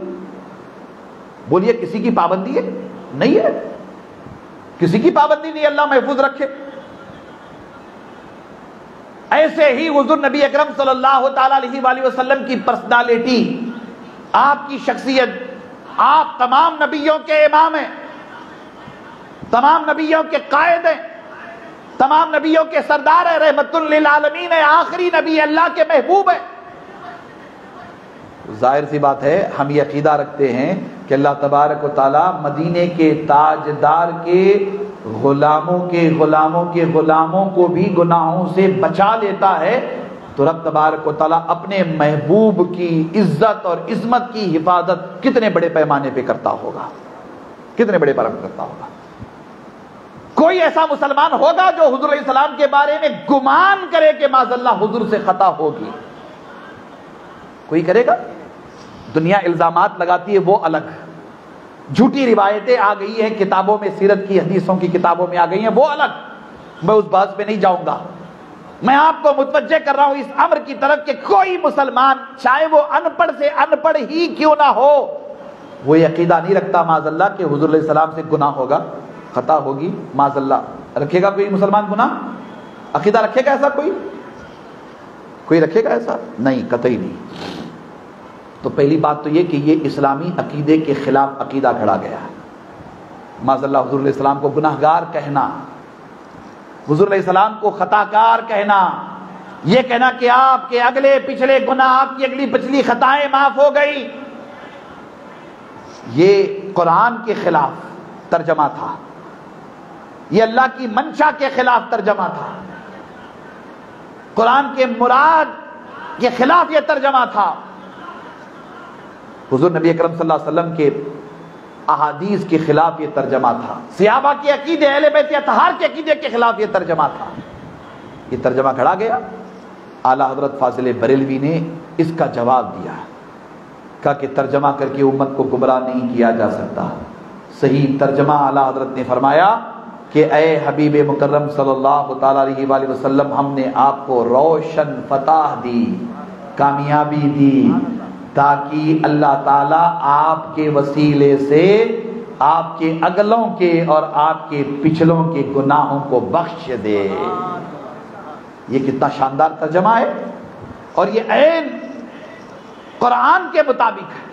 بولیے کسی کی پابندی ہے نہیں ہے، کسی کی پابندی نہیں، اللہ محفوظ رکھے۔ ایسے ہی حضور نبی اکرم صلی اللہ تعالی علیہ وآلہ وسلم کی پرسنالٹی، آپ کی شخصیت، آپ تمام نبیوں کے امام ہیں، تمام نبیوں کے قائد ہیں، تمام نبیوں کے سردار ہیں، رحمت للعالمین ہیں، آخری نبی اللہ کے محبوب ہیں۔ ظاہر سی بات ہے ہم یہ عقیدہ رکھتے ہیں کہ اللہ تبارک و تعالی مدینے کے تاجدار کے غلاموں کو بھی گناہوں سے بچا لیتا ہے، تو رب تبارک و تعالی اپنے محبوب کی عزت اور عظمت کی حفاظت کتنے بڑے پیمانے پہ کرتا ہوگا، کتنے بڑے پیمانے پہ کرتا ہوگا۔ کوئی ایسا مسلمان ہوگا جو حضور علیہ السلام کے بارے میں گمان کرے کہ معاذ اللہ حضور سے خطا ہوگی؟ کوئی کرے گا؟ دنیا الزامات لگاتی ہے وہ الگ، جھوٹی روایتیں آ گئی ہیں کتابوں میں، سیرت کی حدیثوں کی کتابوں میں آ گئی ہیں وہ الگ، میں اس بات پہ نہیں جاؤں گا۔ میں آپ کو متوجہ کر رہا ہوں اس امر کی طرف کہ کوئی مسلمان چاہے وہ ان پڑھ سے ان پڑھ ہی کیوں نہ ہو، وہ یہ عقیدہ نہیں رکھتا معاذ اللہ کہ حضور علیہ السلام سے گناہ ہوگا، خطا ہوگی، معاذ اللہ۔ رکھے گا کوئی مسلمان گناہ؟ عقیدہ رکھے گا ایسا کوئی رکھے گا ایسا؟ نہیں، قطعی نہیں۔ تو پہلی بات تو یہ کہ یہ اسلامی عقیدے کے خلاف عقیدہ کھڑا گیا ہے۔ معاذ اللہ حضور علیہ السلام کو گناہ گار کہنا، حضور علیہ السلام کو خطا کار کہنا، یہ کہنا کہ آپ کے اگلے پچھلے گناہ، آپ کی اگلی پچھلی خطائیں معاف ہو گئی، یہ قرآن کے خلاف ترجمہ تھا، یہ اللہ کی منشا کے خلاف ترجمہ تھا، قرآن کے مراد کے خلاف یہ ترجمہ تھا، حضور نبی اکرم صلی اللہ علیہ وسلم کے احادیث کے خلاف یہ ترجمہ تھا، صحابہ کے عقیدے، اہل بیت اطہار کے عقیدے کے خلاف یہ ترجمہ تھا۔ یہ ترجمہ کھڑا گیا، اعلیٰ حضرت فاضل بریلوی نے اس کا جواب دیا، کہا کہ ترجمہ کر کے امت کو گمراہ نہیں کیا جا سکتا۔ صحیح ترجمہ اعلیٰ حضرت نے فرمایا کہ اے حبیب مکرم صلی اللہ تعالی علیہ وآلہ وسلم، ہم نے آپ کو روشن فتح دی، کامیابی دی، تاکہ اللہ تعالیٰ آپ کے وسیلے سے آپ کے اگلوں کے اور آپ کے پچھلوں کے گناہوں کو بخش دے۔ یہ کتنا شاندار ترجمہ ہے، اور یہ عین قرآن کے مطابق ہے،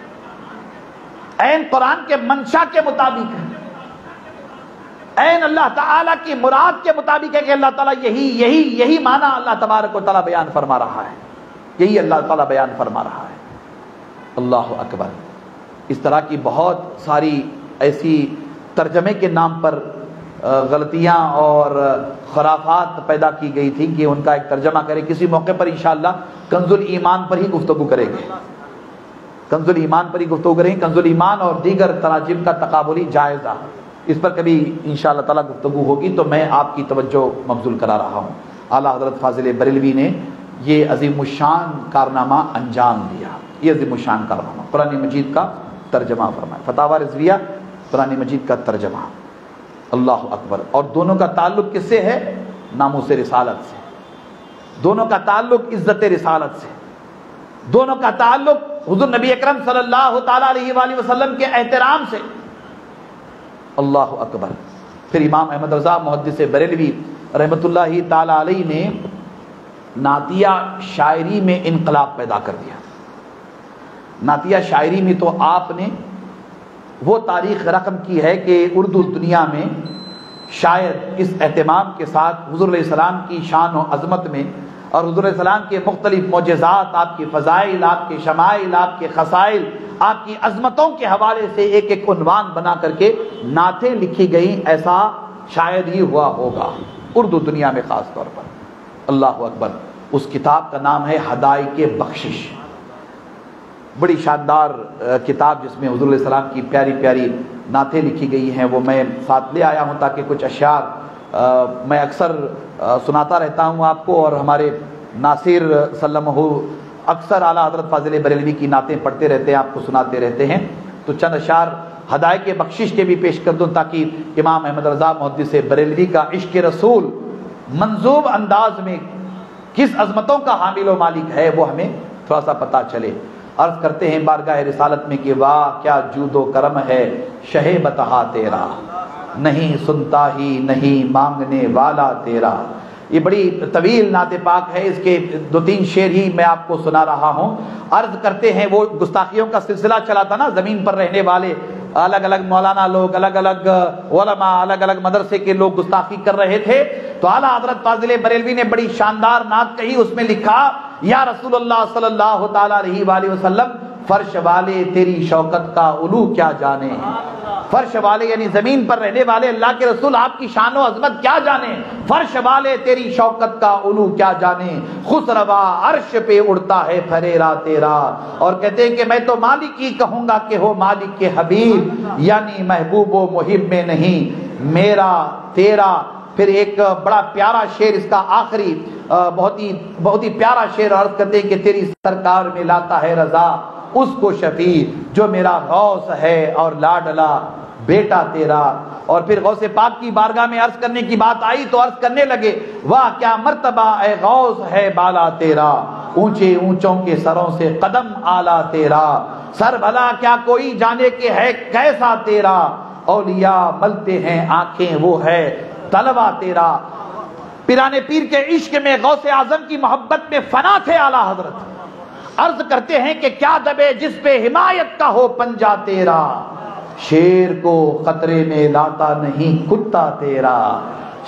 عین قرآن کے منشا کے مطابق ہے، عین اللہ تعالیٰ کی مراد کے مطابق ہے کہ اللہ تعالیٰ یہی معنی اللہ تبارک و تعالیٰ بیان فرما رہا ہے، یہی اللہ تعالیٰ بیان فرما رہا ہے۔ اللہ اکبر۔ اس طرح کی بہت ساری ایسی ترجمے کے نام پر غلطیاں اور خرافات پیدا کی گئی تھی کہ ان کا ایک ترجمہ کرے۔ کسی موقع پر انشاءاللہ کنز الایمان پر ہی گفتگو کریں گے، کنز الایمان پر ہی گفتگو کریں گے، کنز الایمان اور دیگر تراجم کا تقابلی جائزہ، اس پر کبھی انشاءاللہ تعالی گفتگو ہوگی تو میں آپ کی توجہ مبذول کرا رہا ہوں۔ اعلیٰ حضرت فاضل بریلوی نے یہ عظیم الشان کارنامہ انجام دیا. یہ عظیم الشان کارنامہ قرآن مجید کا ترجمہ فرمائے. فتاوی رضویہ قرآن مجید کا ترجمہ. اللہ اکبر. اور دونوں کا تعلق کس سے ہے؟ ناموس رسالت سے. دونوں کا تعلق عزت رسالت سے. دونوں کا تعلق حضور نبی اکرم صلی اللہ تعالی علیہ وآلہ وسلم کے احترام سے. اللہ اکبر. پھر امام احمد رضا محدث بریلوی رحمۃ اللہ تعالی علیہ نے نعتیہ شاعری میں انقلاب پیدا کر دیا. نعتیہ شاعری میں تو آپ نے وہ تاریخ رقم کی ہے کہ اردو دنیا میں شاید اس اہتمام کے ساتھ حضور علیہ السلام کی شان و عظمت میں اور حضور علیہ السلام کے مختلف معجزات، آپ کے فضائل، آپ کے شمائل، آپ کے خصائل، آپ کی عظمتوں کے حوالے سے ایک ایک عنوان بنا کر کے نعتیں لکھی گئیں، ایسا شاید ہی ہوا ہوگا اردو دنیا میں خاص طور پر. اللہ اکبر. اس کتاب کا نام ہے حدائق بخشش. بڑی شاندار کتاب جس میں حضور علیہ السلام کی پیاری پیاری نعتیں لکھی گئی ہیں. وہ میں ساتھ لے آیا ہوں تاکہ کچھ اشعار میں اکثر سناتا رہتا ہوں آپ کو، اور ہمارے ناصر سلمہ اکثر اعلیٰ حضرت فاضل بریلوی کی نعتیں پڑھتے رہتے ہیں، آپ کو سناتے رہتے ہیں. تو چند اشعار حدائق بخشش کے بھی پیش کر دوں تاکہ امام احمد رضا محدث بریلوی کا عشق رسول منظوم انداز میں کس عظمتوں کا حامل و مالک ہے وہ ہمیں تھوڑا سا پتہ چلے. عرض کرتے ہیں بارگاہ رسالت میں کہ واہ کیا جود و کرم ہے شہ بتہا تیرا، نہیں سنتا ہی نہیں مانگنے والا تیرا. یہ بڑی طویل نعت پاک ہے، اس کے 2-3 شعر ہی میں آپ کو سنا رہا ہوں. عرض کرتے ہیں وہ گستاخیوں کا سلسلہ چلا تھا نا، زمین پر رہنے والے الگ الگ مولانا لوگ، الگ الگ علماء، الگ الگ مدرسے کے لوگ گستاخی کر رہے تھے. تو اعلیٰ حضرت فاضل بریلوی نے بڑی شاندار نعت کہی. اس میں لکھا یا رسول اللہ صلی اللہ تعالی علیہ وآلہ وسلم، فرش والے تیری شوکت کا علو کیا جانے. فرش والے یعنی زمین پر رہنے والے اللہ کے رسول آپ کی شان و عظمت کیا جانے. فرش والے تیری شوکت کا علو کیا جانے، خسروا عرش پہ اڑتا ہے پھریرا تیرا. اور کہتے ہیں کہ میں تو مالک ہی کہوں گا کہ ہو مالک کے حبیب، یعنی محبوب و محب میں نہیں میرا تیرا. پھر ایک بڑا پیارا شعر اس کا آخری بہت ہی پیارا شعر عرض کرتے ہیں کہ تیری سرکار میں لاتا ہے رضا اس کو شفیع جو میرا غوث ہے اور لاڈلا بیٹا تیرا. اور پھر غوث پاک کی بارگاہ میں عرض کرنے کی بات آئی تو عرض کرنے لگے واہ کیا مرتبہ اے غوث ہے بالا تیرا، اونچے اونچوں کے سروں سے قدم آلہ تیرا. سر بھلا کیا کوئی جانے کہ ہے کیسا تیرا، اولیاء ملتے ہیں آنکھیں وہ ہے طلبہ تیرا. پیرانے پیر کے عشق میں غوث اعظم کی محبت میں فنا تھے اعلیٰ حضرت. عرض کرتے ہیں کہ کیا دبے جس پہ حمایت کا ہو پنجا تیرا، شیر کو خطرے میں لاتا نہیں کتا تیرا،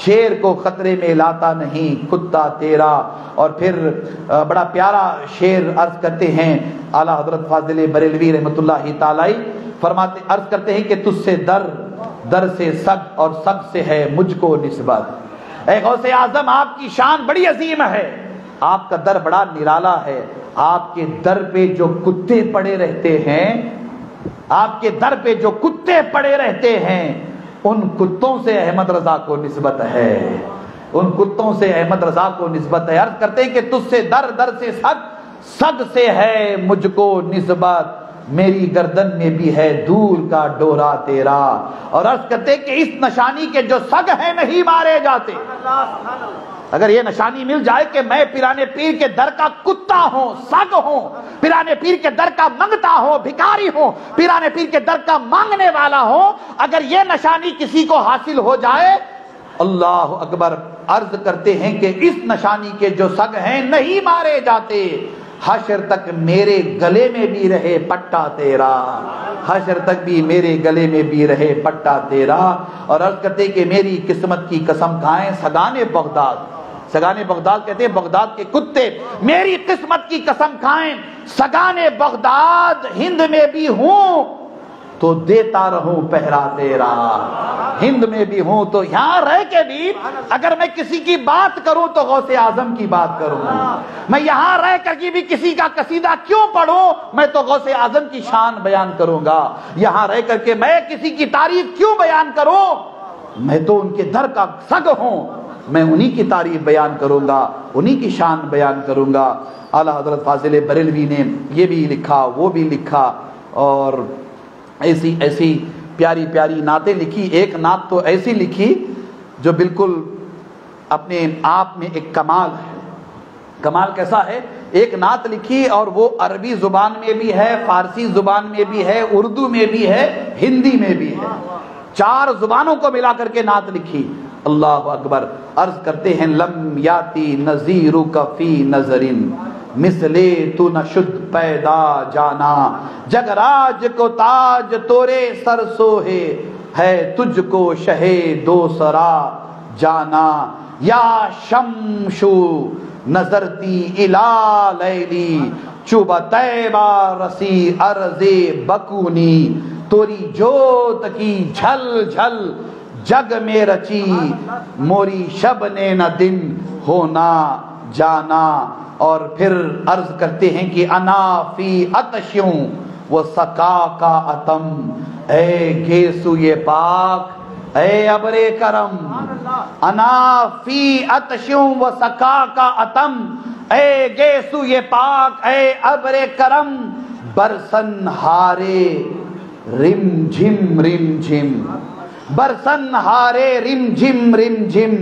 شیر کو خطرے میں لاتا نہیں کتا تیرا. اور پھر بڑا پیارا شعر عرض کرتے ہیں اعلیٰ حضرت فاضل بریلوی رحمۃ اللہ تعالی فرماتے، عرض کرتے ہیں کہ تجھ سے در سے سگ اور سگ سے ہے مجھ کو نسبت. اے غوث اعظم آپ کی شان بڑی عظیم ہے، آپ کا در بڑا نرالا ہے. آپ کے در پہ جو کتے پڑے رہتے ہیں، آپ کے در پہ جو کتے پڑے رہتے ہیں ان کتوں سے احمد رضا کو نسبت ہے، ان کتوں سے احمد رضا کو نسبت ہے. عرض کرتے ہیں کہ تجھ سے در سے سگ سے ہے مجھ کو نسبت، میری گردن میں بھی ہے دور کا ڈورا تیرا. اور عرض کرتے ہیں کہ اس نشانی کے جو سگ ہیں نہیں مارے جاتے. اگر یہ نشانی مل جائے کہ میں پیرانے پیر کے در کا کتا ہوں، سگ ہوں، پیرانے پیر کے در کا منگتا ہوں، بھکاری ہوں، پیرانے پیر کے در کا مانگنے والا ہوں، اگر یہ نشانی کسی کو حاصل ہو جائے، اللہ اکبر. عرض کرتے ہیں کہ اس نشانی کے جو سگ ہیں نہیں مارے جاتے. حشر تک میرے گلے میں بھی رہے پٹا تیرا، حشر تک بھی میرے گلے میں بھی رہے پٹا تیرا. اور عرض کرتے کہ میری قسمت کی قسم کھائیں سگانے بغداد کہتے ہیں بغداد کے کتے، میری قسمت کی قسم کھائیں سگانے بغداد، ہند میں بھی ہوں تو دیتا رہوں پہرا تیرا، ہند میں بھی ہوں تو یہاں رہ کے بھی اگر میں کسی کی بات کروں تو غوث اعظم کی بات کروں. میں یہاں رہ کر کے بھی کسی کا قصیدہ کیوں پڑھوں، میں تو غوث اعظم کی شان بیان کروں گا. یہاں رہ کر کے میں کسی کی تعریف کیوں بیان کروں، میں تو ان کے در کا سگ ہوں. میں انہی کی تعریف بیان کروں گا، انہی کی شان بیان کروں گا۔ اعلیٰ حضرت فاضل بریلوی نے یہ بھی لکھا، وہ بھی لکھا، اور ایسی ایسی پیاری پیاری نعتیں لکھی۔ ایک نعت تو ایسی لکھی جو بالکل اپنے آپ میں ایک کمال ہے۔ کمال کیسا ہے؟ ایک نعت لکھی اور وہ عربی زبان میں بھی ہے، فارسی زبان میں بھی ہے، اردو میں بھی ہے، ہندی میں بھی ہے، 4 زبانوں کو ملا کر کے نعت لکھی۔ اللہ اکبر۔ عرض کرتے ہیں لم یاتی نظیرک فی نظر مثلے تو نہ شد پیدا جانا، جگ راج کو تاج تورے سر سوہے ہے تجھ کو شہ دوسرا جانا، یا شمشو نظرتی الی لیلی چوب طیبہ رسی ارض بکونی، توری جوت کی جھل جھل جگ میں رچی موری شب نے نہ دن ہونا جانا۔ اور پھر عرض کرتے ہیں کہ انا فی عطشوں و سقا کا اتم، اے گیسو یہ پاک اے ابر کرم، انا فی عطشوں و سقا کا اتم، اے گیسو یہ پاک اے ابر کرم، برسن ہارے رم جھم رم جھم، برسن ہارے رم جھم رم جھم،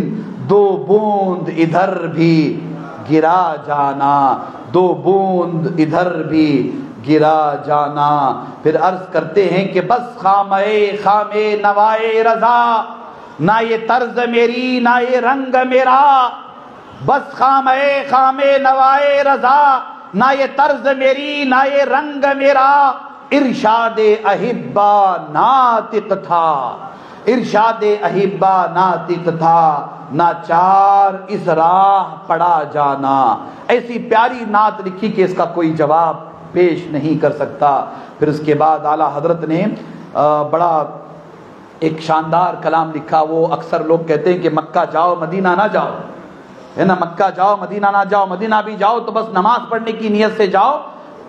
2 بوند ادھر بھی گرا جانا، 2 بوند ادھر بھی گرا جانا۔ پھر عرض کرتے ہیں کہ بس خامے نوائے رضا، نہ یہ طرز میری نہ یہ رنگ میرا، بس خامے نوائے رضا، نہ یہ طرز میری نہ یہ رنگ میرا، ارشاد احبا ناطق تھا، ارشاد احبا ناطق تھا، ناچار اس راہ پڑا جانا۔ ایسی پیاری نعت لکھی کہ اس کا کوئی جواب پیش نہیں کر سکتا۔ پھر اس کے بعد اعلیٰ حضرت نے بڑا ایک شاندار کلام لکھا۔ وہ اکثر لوگ کہتے ہیں کہ مکہ جاؤ مدینہ نہ جاؤ، ہے نا، مکہ جاؤ مدینہ نہ جاؤ، مدینہ بھی جاؤ تو بس نماز پڑھنے کی نیت سے جاؤ،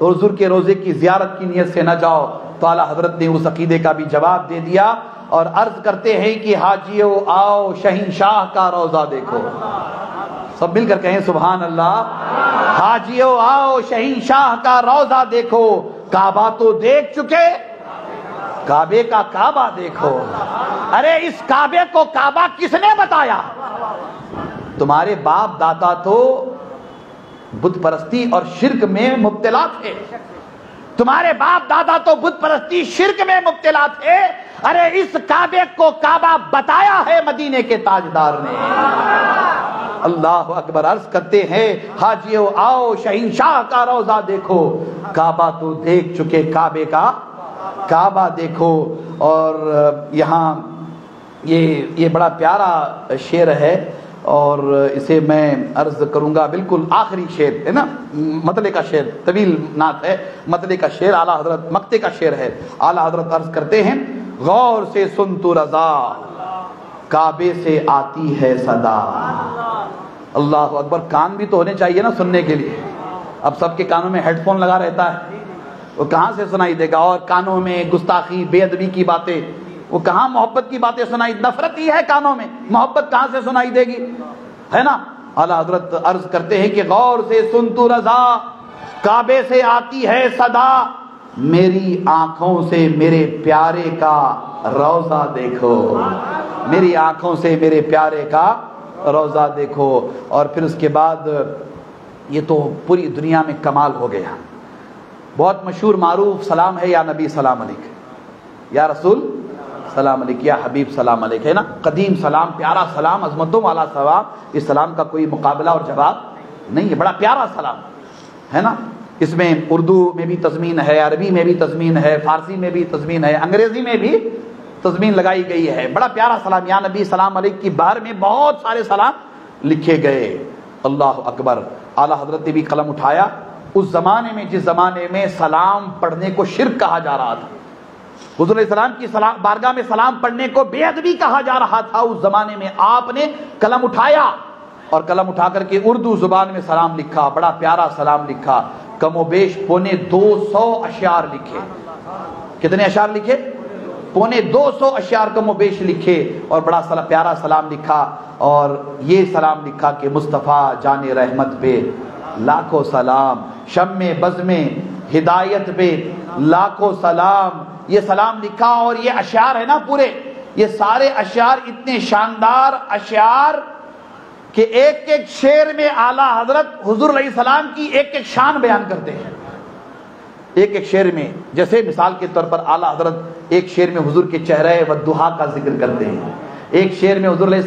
حضور کے روزے کی زیارت کی نیت سے نہ جاؤ۔ تو اعلیٰ حضرت نے اس عقیدے کا بھی جواب دے دیا اور عرض کرتے ہیں کہ حاجیو آؤ شہنشاہ کا روضہ دیکھو، سب مل کر کہیں سبحان اللہ۔ حاجیو آؤ شہنشاہ کا روضہ دیکھو، کعبہ تو دیکھ چکے، کعبے کا کعبہ دیکھو۔ ارے اس کعبے کو کعبہ کس نے بتایا؟ تمہارے باپ دادا تو بت پرستی اور شرک میں مبتلا تھے، تمہارے باپ دادا تو بت پرستی شرک میں مبتلا تھے۔ ارے اس کعبے کو کعبہ بتایا ہے مدینے کے تاجدار نے۔ اللہ اکبر۔ عرض کرتے ہیں حاجیو آؤ شہنشاہ کا روضہ دیکھو، کعبہ تو دیکھ چکے، کعبے کا کعبہ دیکھو۔ اور یہاں یہ بڑا پیارا شعر ہے اور اسے میں عرض کروں گا، بالکل آخری شعر ہے نا، مطلع کا شعر، طویل نعت ہے، مطلع کا شعر اعلیٰ حضرت مقطع کا شعر ہے۔ اعلیٰ حضرت عرض کرتے ہیں غور سے سن تو رضا، کعبے سے آتی ہے صدا۔ اللہ اکبر۔ کان بھی تو ہونے چاہیے نا سننے کے لیے۔ اب سب کے کانوں میں ہیڈ فون لگا رہتا ہے، وہ کہاں سے سنائی دے گا؟ اور کانوں میں گستاخی بے ادبی کی باتیں، وہ کہاں محبت کی باتیں سنائی؟ نفرت ہی ہے کانوں میں، محبت کہاں سے سنائی دے گی، ہے نا۔ اعلیٰ حضرت عرض کرتے ہیں کہ غور سے سن تو رضا، کعبے سے آتی ہے صدا، میری آنکھوں سے میرے پیارے کا روضہ دیکھو، میری آنکھوں سے میرے پیارے کا روضہ دیکھو۔ اور پھر اس کے بعد یہ تو پوری دنیا میں کمال ہو گیا، بہت مشہور معروف سلام ہے، یا نبی سلام علیک، یا رسول سلام علیک، یا حبیب سلام علیک، ہے نا، قدیم سلام، پیارا سلام، عظمتوں والا سلام۔ اس سلام کا کوئی مقابلہ اور جواب نہیں ہے، بڑا پیارا سلام ہے نا۔ اس میں اردو میں بھی تضمین ہے، عربی میں بھی تضمین ہے، فارسی میں بھی تضمین ہے، انگریزی میں بھی تضمین لگائی گئی ہے۔ بڑا پیارا سلام، یا نبی سلام علیک کی بہر میں بہت سارے سلام لکھے گئے۔ اللہ اکبر۔ اعلیٰ حضرت نے بھی قلم اٹھایا اس زمانے میں جس زمانے میں سلام پڑھنے کو شرک کہا جا رہا تھا، حضور علیہ السلام کی بارگاہ میں سلام پڑھنے کو بے ادبی کہا جا رہا تھا، اس زمانے میں آپ نے قلم اٹھایا اور قلم اٹھا کر کے اردو زبان میں سلام لکھا، بڑا پیارا سلام لکھا، کم و بیش 250 اشعار لکھے۔ کتنے اشعار لکھے؟ پونے 200 اشعار کم و بیش لکھے اور بڑا پیارا سلام لکھا، اور یہ سلام لکھا کہ مصطفیٰ جان رحمت پہ لاکھوں سلام، شم بزم ہدایت پہ لاکھوں سلام، یہ سلام لکھا۔ اور یہ اشعار ہے نا پورے، یہ سارے اشعار اتنے شاندار اشعار کہ ایک ایک شعر میں اعلیٰ حضرت حضور علیہ السلام کی ایک ایک شان بیان کرتے ہیں، ایک ایک شعر میں۔ جیسے مثال کے طور پر اعلیٰ حضرت ایک شعر میں حضور کے چہرے والضحیٰ کا ذکر کرتے ہیں، ایک شعر میں حضور علیہ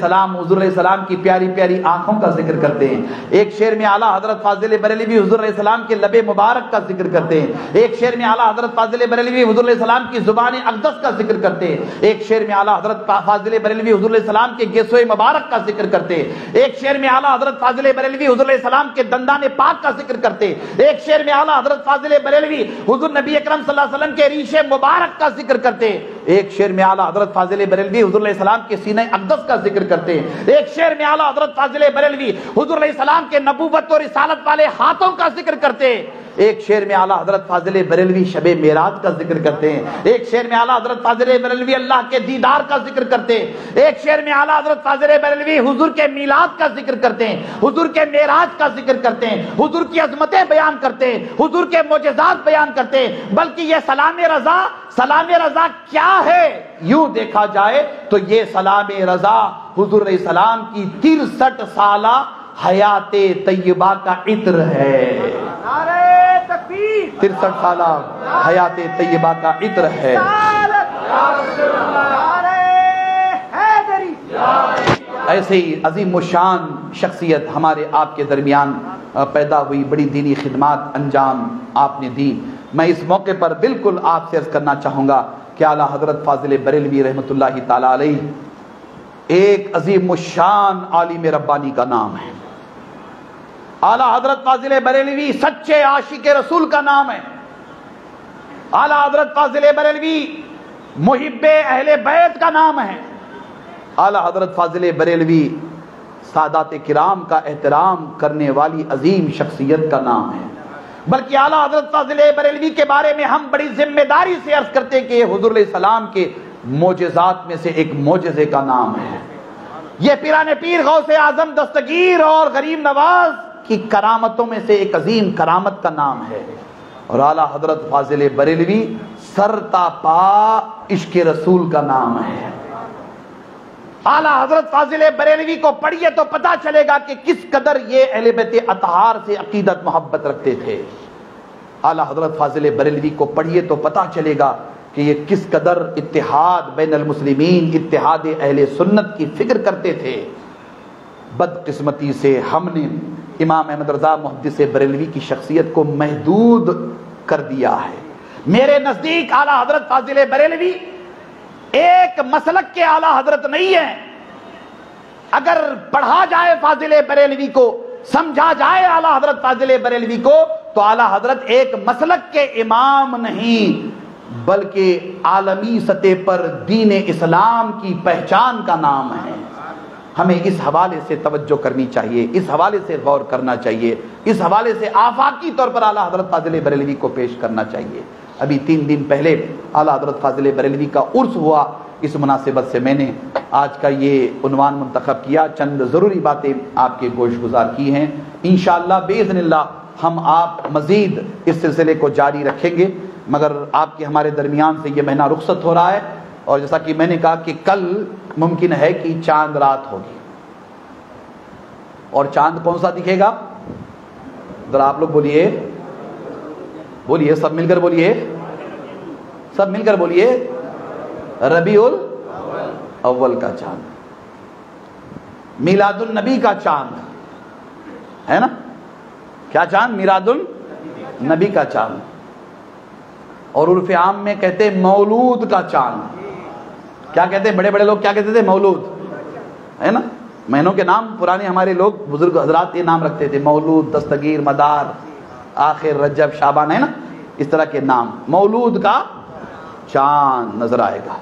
السلام کی پیاری پیاری آنکھوں کا ذکر کرتے ہیں، ایک شعر میں اعلیٰ حضرت فاضل بریلوی حضور علیہ السلام کے لب مبارک کا ذکر کرتے ہیں، ایک شعر میں اعلیٰ حضرت فاضل بریلوی حضور علیہ السلام کی زبان اقدس کا ذکر کرتے ہیں، ایک شعر میں اعلیٰ حضرت فاضل بریلوی حضور علیہ السلام کے گیسوئے مبارک کا ذکر کرتے ہیں، ایک شعر میں اعلیٰ حضرت فاضل بریلوی حضور علیہ السلام کے دندان پاک کا ذکر کرتے ہیں، ایک شعر میں اعلیٰ حضرت فاضل بریلوی حضور نبی اکرم صلی اللہ علیہ وسلم کے ریش مبارک کا ذکر کرتے ہیں، ایک شعر میں اعلیٰ حضرت فاضل بریلوی حضور علیہ السلام کے سینہ اقدس کا ذکر کرتے ہیں، ایک شعر میں اعلیٰ حضرت فاضل بریلوی حضور علیہ السلام کے نبوت اور رسالت والے ہاتھوں کا ذکر کرتے ہیں، ایک شعر میں اعلیٰ حضرت فاضل بریلوی شب معراج کا ذکر کرتے ہیں، ایک شعر میں اعلیٰ حضرت فاضل بریلوی اللہ کے دیدار کا ذکر کرتے ہیں، ایک شعر میں اعلیٰ حضرت فاضل بریلوی حضور کے میلاد کا ذکر کرتے ہیں، حضور کے معراج کا ذکر کرتے ہیں، حضور کی عظمتیں بیان کرتے ہیں، حضور کے معجزات بیان کرتے ہیں۔ بلکہ یہ سلام رضا کیا ہے؟ یوں دیکھا جائے تو یہ سلام رضا حضور علیہ السلام کی 63 سالہ حیات طیبہ کا عطر ہے، 63 سالہ حیات طیبہ کا عطر ہے۔ ایسے ہی عظیم الشان شخصیت ہمارے آپ کے درمیان پیدا ہوئی، بڑی دینی خدمات انجام آپ نے دی۔ میں اس موقع پر بالکل آپ سے عرض کرنا چاہوں گا کہ اعلیٰ حضرت فاضل بریلوی رحمۃ اللہ تعالی علیہ ایک عظیم الشان عالم ربانی کا نام ہے۔ اعلیٰ حضرت فاضل بریلوی سچے عاشق رسول کا نام ہے۔ اعلیٰ حضرت فاضل بریلوی محب اہل بیت کا نام ہے۔ اعلیٰ حضرت فاضل بریلوی سادات کرام کا احترام کرنے والی عظیم شخصیت کا نام ہے۔ بلکہ اعلیٰ حضرت فاضل بریلوی کے بارے میں ہم بڑی ذمہ داری سے عرض کرتے ہیں کہ یہ حضور علیہ السلام کے معجزات میں سے ایک معجزے کا نام ہے۔ یہ پیران پیر غوث اعظم دستگیر اور غریب نواز کی کرامتوں میں سے ایک عظیم کرامت کا نام ہے۔ اور اعلیٰ حضرت فاضل بریلوی سرتا پا عشق رسول کا نام ہے۔ اعلیٰ حضرت فاضل بریلوی کو پڑھیے تو پتا چلے گا کہ کس قدر یہ اہل بیت اطہار سے عقیدت محبت رکھتے تھے۔ اعلیٰ حضرت فاضل بریلوی کو پڑھیے تو پتا چلے گا کہ یہ کس قدر اتحاد بین المسلمین، اتحاد اہل سنت کی فکر کرتے تھے۔ بدقسمتی سے ہم نے امام احمد رضا محدث بریلوی کی شخصیت کو محدود کر دیا ہے۔ میرے نزدیک اعلیٰ حضرت فاضل بریلوی ایک مسلک کے اعلیٰ حضرت نہیں ہے۔ اگر پڑھا جائے فاضل بریلوی کو، سمجھا جائے اعلیٰ حضرت فاضل بریلوی کو، تو اعلیٰ حضرت ایک مسلک کے امام نہیں بلکہ عالمی سطح پر دین اسلام کی پہچان کا نام ہے۔ ہمیں اس حوالے سے توجہ کرنی چاہیے، اس حوالے سے غور کرنا چاہیے، اس حوالے سے آفاقی طور پر اعلیٰ حضرت فاضل بریلوی کو پیش کرنا چاہیے۔ ابھی 3 دن پہلے اعلیٰ حضرت فاضل بریلوی کا عرس ہوا، اس مناسبت سے میں نے آج کا یہ عنوان منتخب کیا، چند ضروری باتیں آپ کے گوش گزار کی ہیں۔ انشاءاللہ باذن اللہ ہم آپ مزید اس سلسلے کو جاری رکھیں گے، مگر آپ کے ہمارے درمیان سے یہ مہینہ رخصت ہو رہا ہے، اور جیسا کہ میں نے کہا کہ کل ممکن ہے کہ چاند رات ہوگی، اور چاند کون سا دکھے گا؟ ذرا آپ لوگ بولیے سب مل کر بولیے، سب مل کر بولیے، ربیع الاول کا چاند، میلاد النبی کا چاند ہے نا؟ کیا چاند؟ میلاد النبی کا چاند، اور عرف عام میں کہتے ہیں مولود کا چاند۔ کیا کہتے ہیں بڑے بڑے لوگ؟ کیا کہتے تھے؟ مولود، ہے نا؟ مہینوں کے نام پرانے ہمارے لوگ بزرگ حضرات یہ نام رکھتے تھے، مولود، دستگیر، مدار، آخر، رجب، شعبان، ہے نا؟ اس طرح کے نام۔ مولود کا چاند نظر آئے گا۔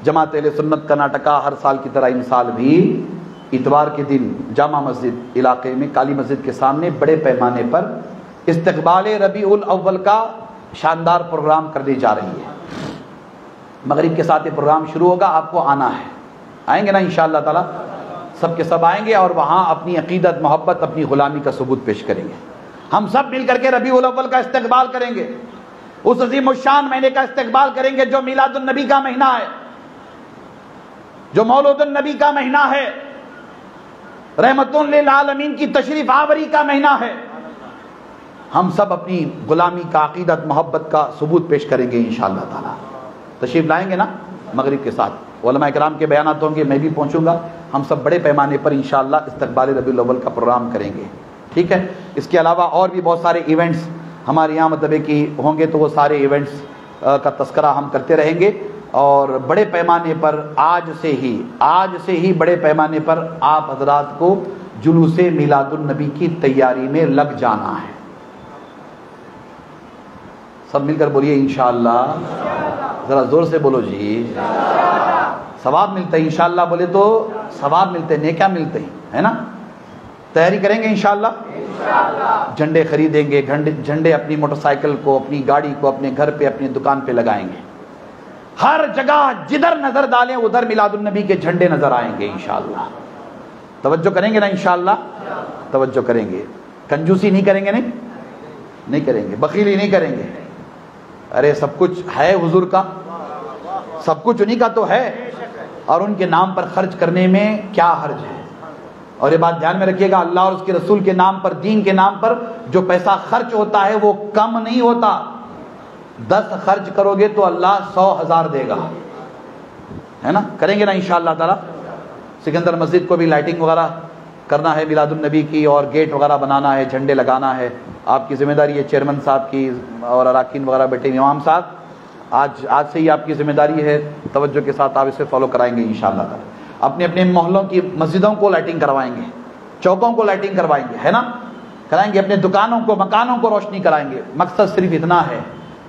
جماعت اہل سنت کرناٹکا ہر سال کی طرح ان سال بھی اتوار کے دن جامع مسجد علاقے میں کالی مسجد کے سامنے بڑے پیمانے پر استقبال ربیع الاول کا شاندار پروگرام کرنے جا رہی ہے۔ مغرب کے ساتھ یہ پروگرام شروع ہوگا، آپ کو آنا ہے، آئیں گے نا انشاءاللہ تعالی؟ سب کے سب آئیں گے اور وہاں اپنی عقیدت، محبت، اپنی غلامی کا ثبوت پیش کریں گے۔ ہم سب مل کر کے ربیع الاول کا استقبال کریں گے، اس عظیم الشان مہینے کا استقبال کریں گے جو میلاد النبی کا مہینہ ہے، جو مولود النبی کا مہینہ ہے، رحمت للعالمین کی تشریف آوری کا مہینہ ہے۔ ہم سب اپنی غلامی کا، عقیدت، محبت کا ثبوت پیش کریں گے انشاءاللہ تعالی۔ تشریف لائیں گے نا مغرب کے ساتھ؟ علماء کرام کے بیانات ہوں گے، میں بھی پہنچوں گا، ہم سب بڑے پیمانے پر انشاءاللہ استقبال ربیع الاول کا پروگرام کریں گے، ٹھیک ہے؟ اس کے علاوہ اور بھی بہت سارے ایونٹس ہمارے یہاں مطلب کہ ہوں گے، تو وہ سارے ایونٹس کا تذکرہ ہم کرتے رہیں گے، اور بڑے پیمانے پر آج سے ہی بڑے پیمانے پر آپ حضرات کو جلوس میلاد النبی کی تیاری میں لگ جانا ہے۔ سب مل کر بولیے انشاءاللہ، ذرا زور سے بولو جی۔ ثواب ملتا ہے انشاءاللہ، بولے تو ثواب ملتے ہیں، نیکیاں ملتے ہیں، ہے نا؟ تیاری کریں گے انشاءاللہ، جھنڈے خریدیں گے، جھنڈے اپنی موٹر سائیکل کو، اپنی گاڑی کو اپنے گھر پہ، اپنی دکان پہ لگائیں گے، ہر جگہ جدھر نظر ڈالیں ادھر میلاد النبی کے جھنڈے نظر آئیں گے انشاءاللہ۔ توجہ کریں گے نا انشاءاللہ؟ توجہ کریں گے، کنجوسی نہیں کریں گے، نہیں کریں گے، بخیلی نہیں کریں گے۔ ارے سب کچھ ہے حضور کا، سب کچھ انہی کا تو ہے، اور ان کے نام پر خرچ کرنے میں کیا حرج ہے؟ اور یہ بات دھیان میں رکھیے گا، اللہ اور اس کے رسول کے نام پر، دین کے نام پر جو پیسہ خرچ ہوتا ہے وہ کم نہیں ہوتا۔ 10 خرچ کرو گے تو اللہ 100,000 دے گا، ہے نا؟ کریں گے نا انشاءاللہ تعالی؟ سکندر مسجد کو بھی لائٹنگ وغیرہ کرنا ہے میلاد النبی کی، اور گیٹ وغیرہ بنانا ہے، جھنڈے لگانا ہے، آپ کی ذمہ داری ہے، چیئرمین صاحب کی اور اراکین وغیرہ بیٹھے ہیں، امام صاحب آج سے ہی آپ کی ذمہ داری ہے، توجہ کے ساتھ آپ اسے فالو کرائیں گے انشاءاللہ تعالی۔ اپنے اپنے محلوں کی مسجدوں کو لائٹنگ کروائیں گے، چوکوں کو لائٹنگ کروائیں گے، ہے نا؟ کرائیں گے، اپنے دکانوں کو، مکانوں کو روشنی کرائیں گے۔ مقصد صرف اتنا ہے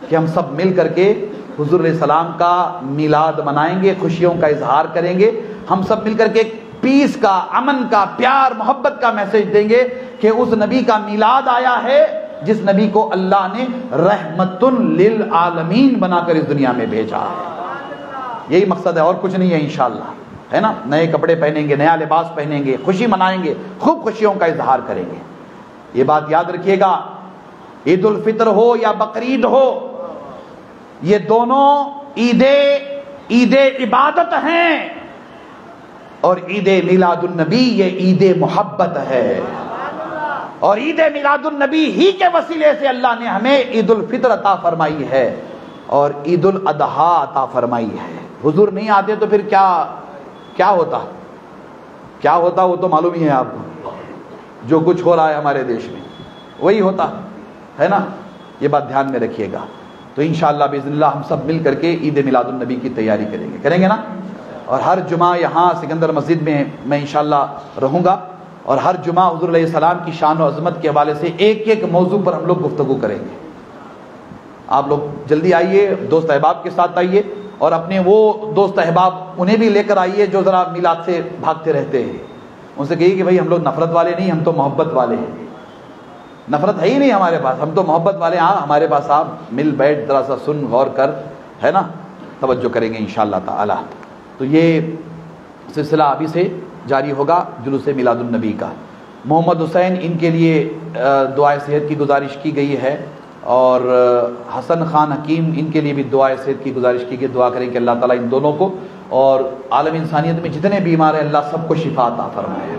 کہ ہم سب مل کر کے حضور علیہ السلام کا میلاد منائیں گے، خوشیوں کا اظہار کریں گے، ہم سب مل کر کے پیس کا، امن کا، پیار محبت کا میسج دیں گے کہ اس نبی کا میلاد آیا ہے جس نبی کو اللہ نے رحمت للعالمین بنا کر اس دنیا میں بھیجا ہے۔ یہی مقصد ہے، اور کچھ نہیں ہے انشاءاللہ، ہے نا؟ نئے کپڑے پہنیں گے، نیا لباس پہنیں گے، خوشی منائیں گے، خوب خوشیوں کا اظہار کریں گے۔ یہ بات یاد رکھیے گا، عید الفطر ہو یا بقرعید ہو، یہ دونوں عید عبادت ہیں، اور عید میلاد النبی یہ عید محبت ہے، اور عید میلاد النبی ہی کے وسیلے سے اللہ نے ہمیں عید الفطر عطا فرمائی ہے اور عید الاضحیٰ عطا فرمائی ہے۔ حضور نہیں آتے تو پھر کیا ہوتا وہ تو معلوم ہی ہے آپ کو، جو کچھ ہو رہا ہے ہمارے دیش میں وہی ہوتا ہے نا؟ یہ بات دھیان میں رکھیے گا۔ تو انشاءاللہ باذن اللہ ہم سب مل کر کے عید میلاد النبی کی تیاری کریں گے نا؟ اور ہر جمعہ یہاں سکندر مسجد میں میں انشاءاللہ رہوں گا، اور ہر جمعہ حضور علیہ السلام کی شان و عظمت کے حوالے سے ایک موضوع پر ہم لوگ گفتگو کریں گے۔ آپ لوگ جلدی آئیے، دوست احباب کے ساتھ آئیے، اور اپنے وہ دوست احباب انہیں بھی لے کر آئیے جو ذرا میلاد سے بھاگتے رہتے ہیں، ان سے کہیے کہ بھائی ہم لوگ نفرت والے نہیں، ہم تو محبت والے ہیں، نفرت ہے ہی نہیں ہمارے پاس، ہم تو محبت والے ہیں، ہاں ہمارے پاس آپ مل بیٹھ ذرا سا سن غور کر، ہے نا؟ توجہ کریں گے انشاءاللہ تعالی۔ تو یہ سلسلہ ابھی سے جاری ہوگا جلوس میلاد النبی کا۔ محمد حسین ان کے لیے دعائے صحت کی گزارش کی گئی ہے، اور حسن خان حکیم ان کے لیے بھی دعائے صحت کی گزارش کی گئی۔ دعا کریں کہ اللہ تعالیٰ ان دونوں کو اور عالم انسانیت میں جتنے بیمار ہیں اللہ سب کو شفا عطا فرمائے۔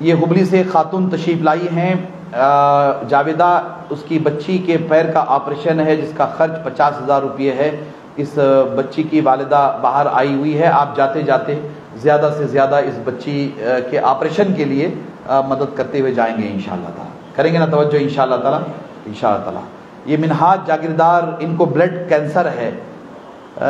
یہ ہبلی سے خاتون تشریف لائی ہیں، جاویدہ، اس کی بچی کے پیر کا آپریشن ہے جس کا خرچ 50,000 روپے ہے۔ اس بچی کی والدہ باہر آئی ہوئی ہے، آپ جاتے جاتے زیادہ سے زیادہ اس بچی کے آپریشن کے لیے مدد کرتے ہوئے جائیں گے انشاءاللہ تعالی۔ کریں گے نا توجہ انشاءاللہ تعالی؟ انشاءاللہ تعالی۔ یہ منہاج جاگیردار، ان کو بلڈ کینسر ہے،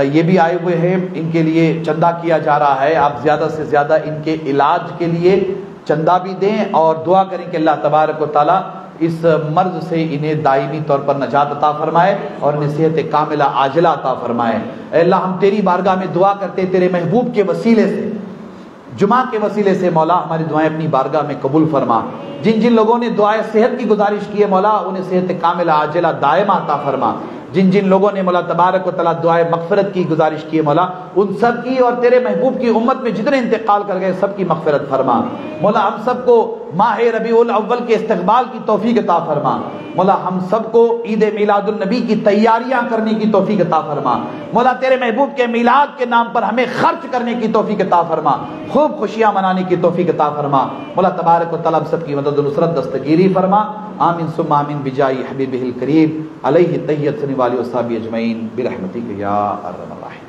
یہ بھی آئے ہوئے ہیں، ان کے لیے چندہ کیا جا رہا ہے۔ آپ زیادہ سے زیادہ ان کے علاج کے لیے چندہ بھی دیں، اور دعا کریں کہ اللہ تبارک و تعالی اس مرض سے انہیں دائمی طور پر نجات عطا فرمائے اور انہیں صحت کاملہ عاجلہ عطا فرمائے۔ اے اللہ، ہم تیری بارگاہ میں دعا کرتے تیرے محبوب کے وسیلے سے جمعہ کے وسیلے سے مولا ہماری دعائیں اپنی بارگاہ میں قبول فرما. جن جن لوگوں نے دعائے صحت کی گزارش کی ہے مولا انہیں صحت کاملہ عاجلہ دائمہ عطا فرما. جن جن لوگوں نے مولا تبارک و تعالیٰ دعائے مغفرت کی گزارش کی ہے مولا ان سب کی اور تیرے محبوب کی امت میں جتنے انتقال کر گئے سب کی مغفرت فرما. مولا ہم سب کو ماہ ربیع الاول کے استقبال کی توفیق عطا فرما. مولا ہم سب کو عید میلاد النبی کی تیاریاں کرنے کی توفیق عطا فرما. مولا تیرے محبوب کے میلاد کے نام پر ہمیں خرچ کرنے کی توفیق عطا فرما, خوب خوشیاں منانے کی توفیق عطا فرما. مولا تبارک و تعالیٰ سب کی مدد و نصرت دستگیری فرما. آمین ثم آمین بجاہ حبیبہ الکریم علیہ تحیۃ صلی اللہ علیہ وسلم اجمعین برحمتک یا ارحم الراحمین.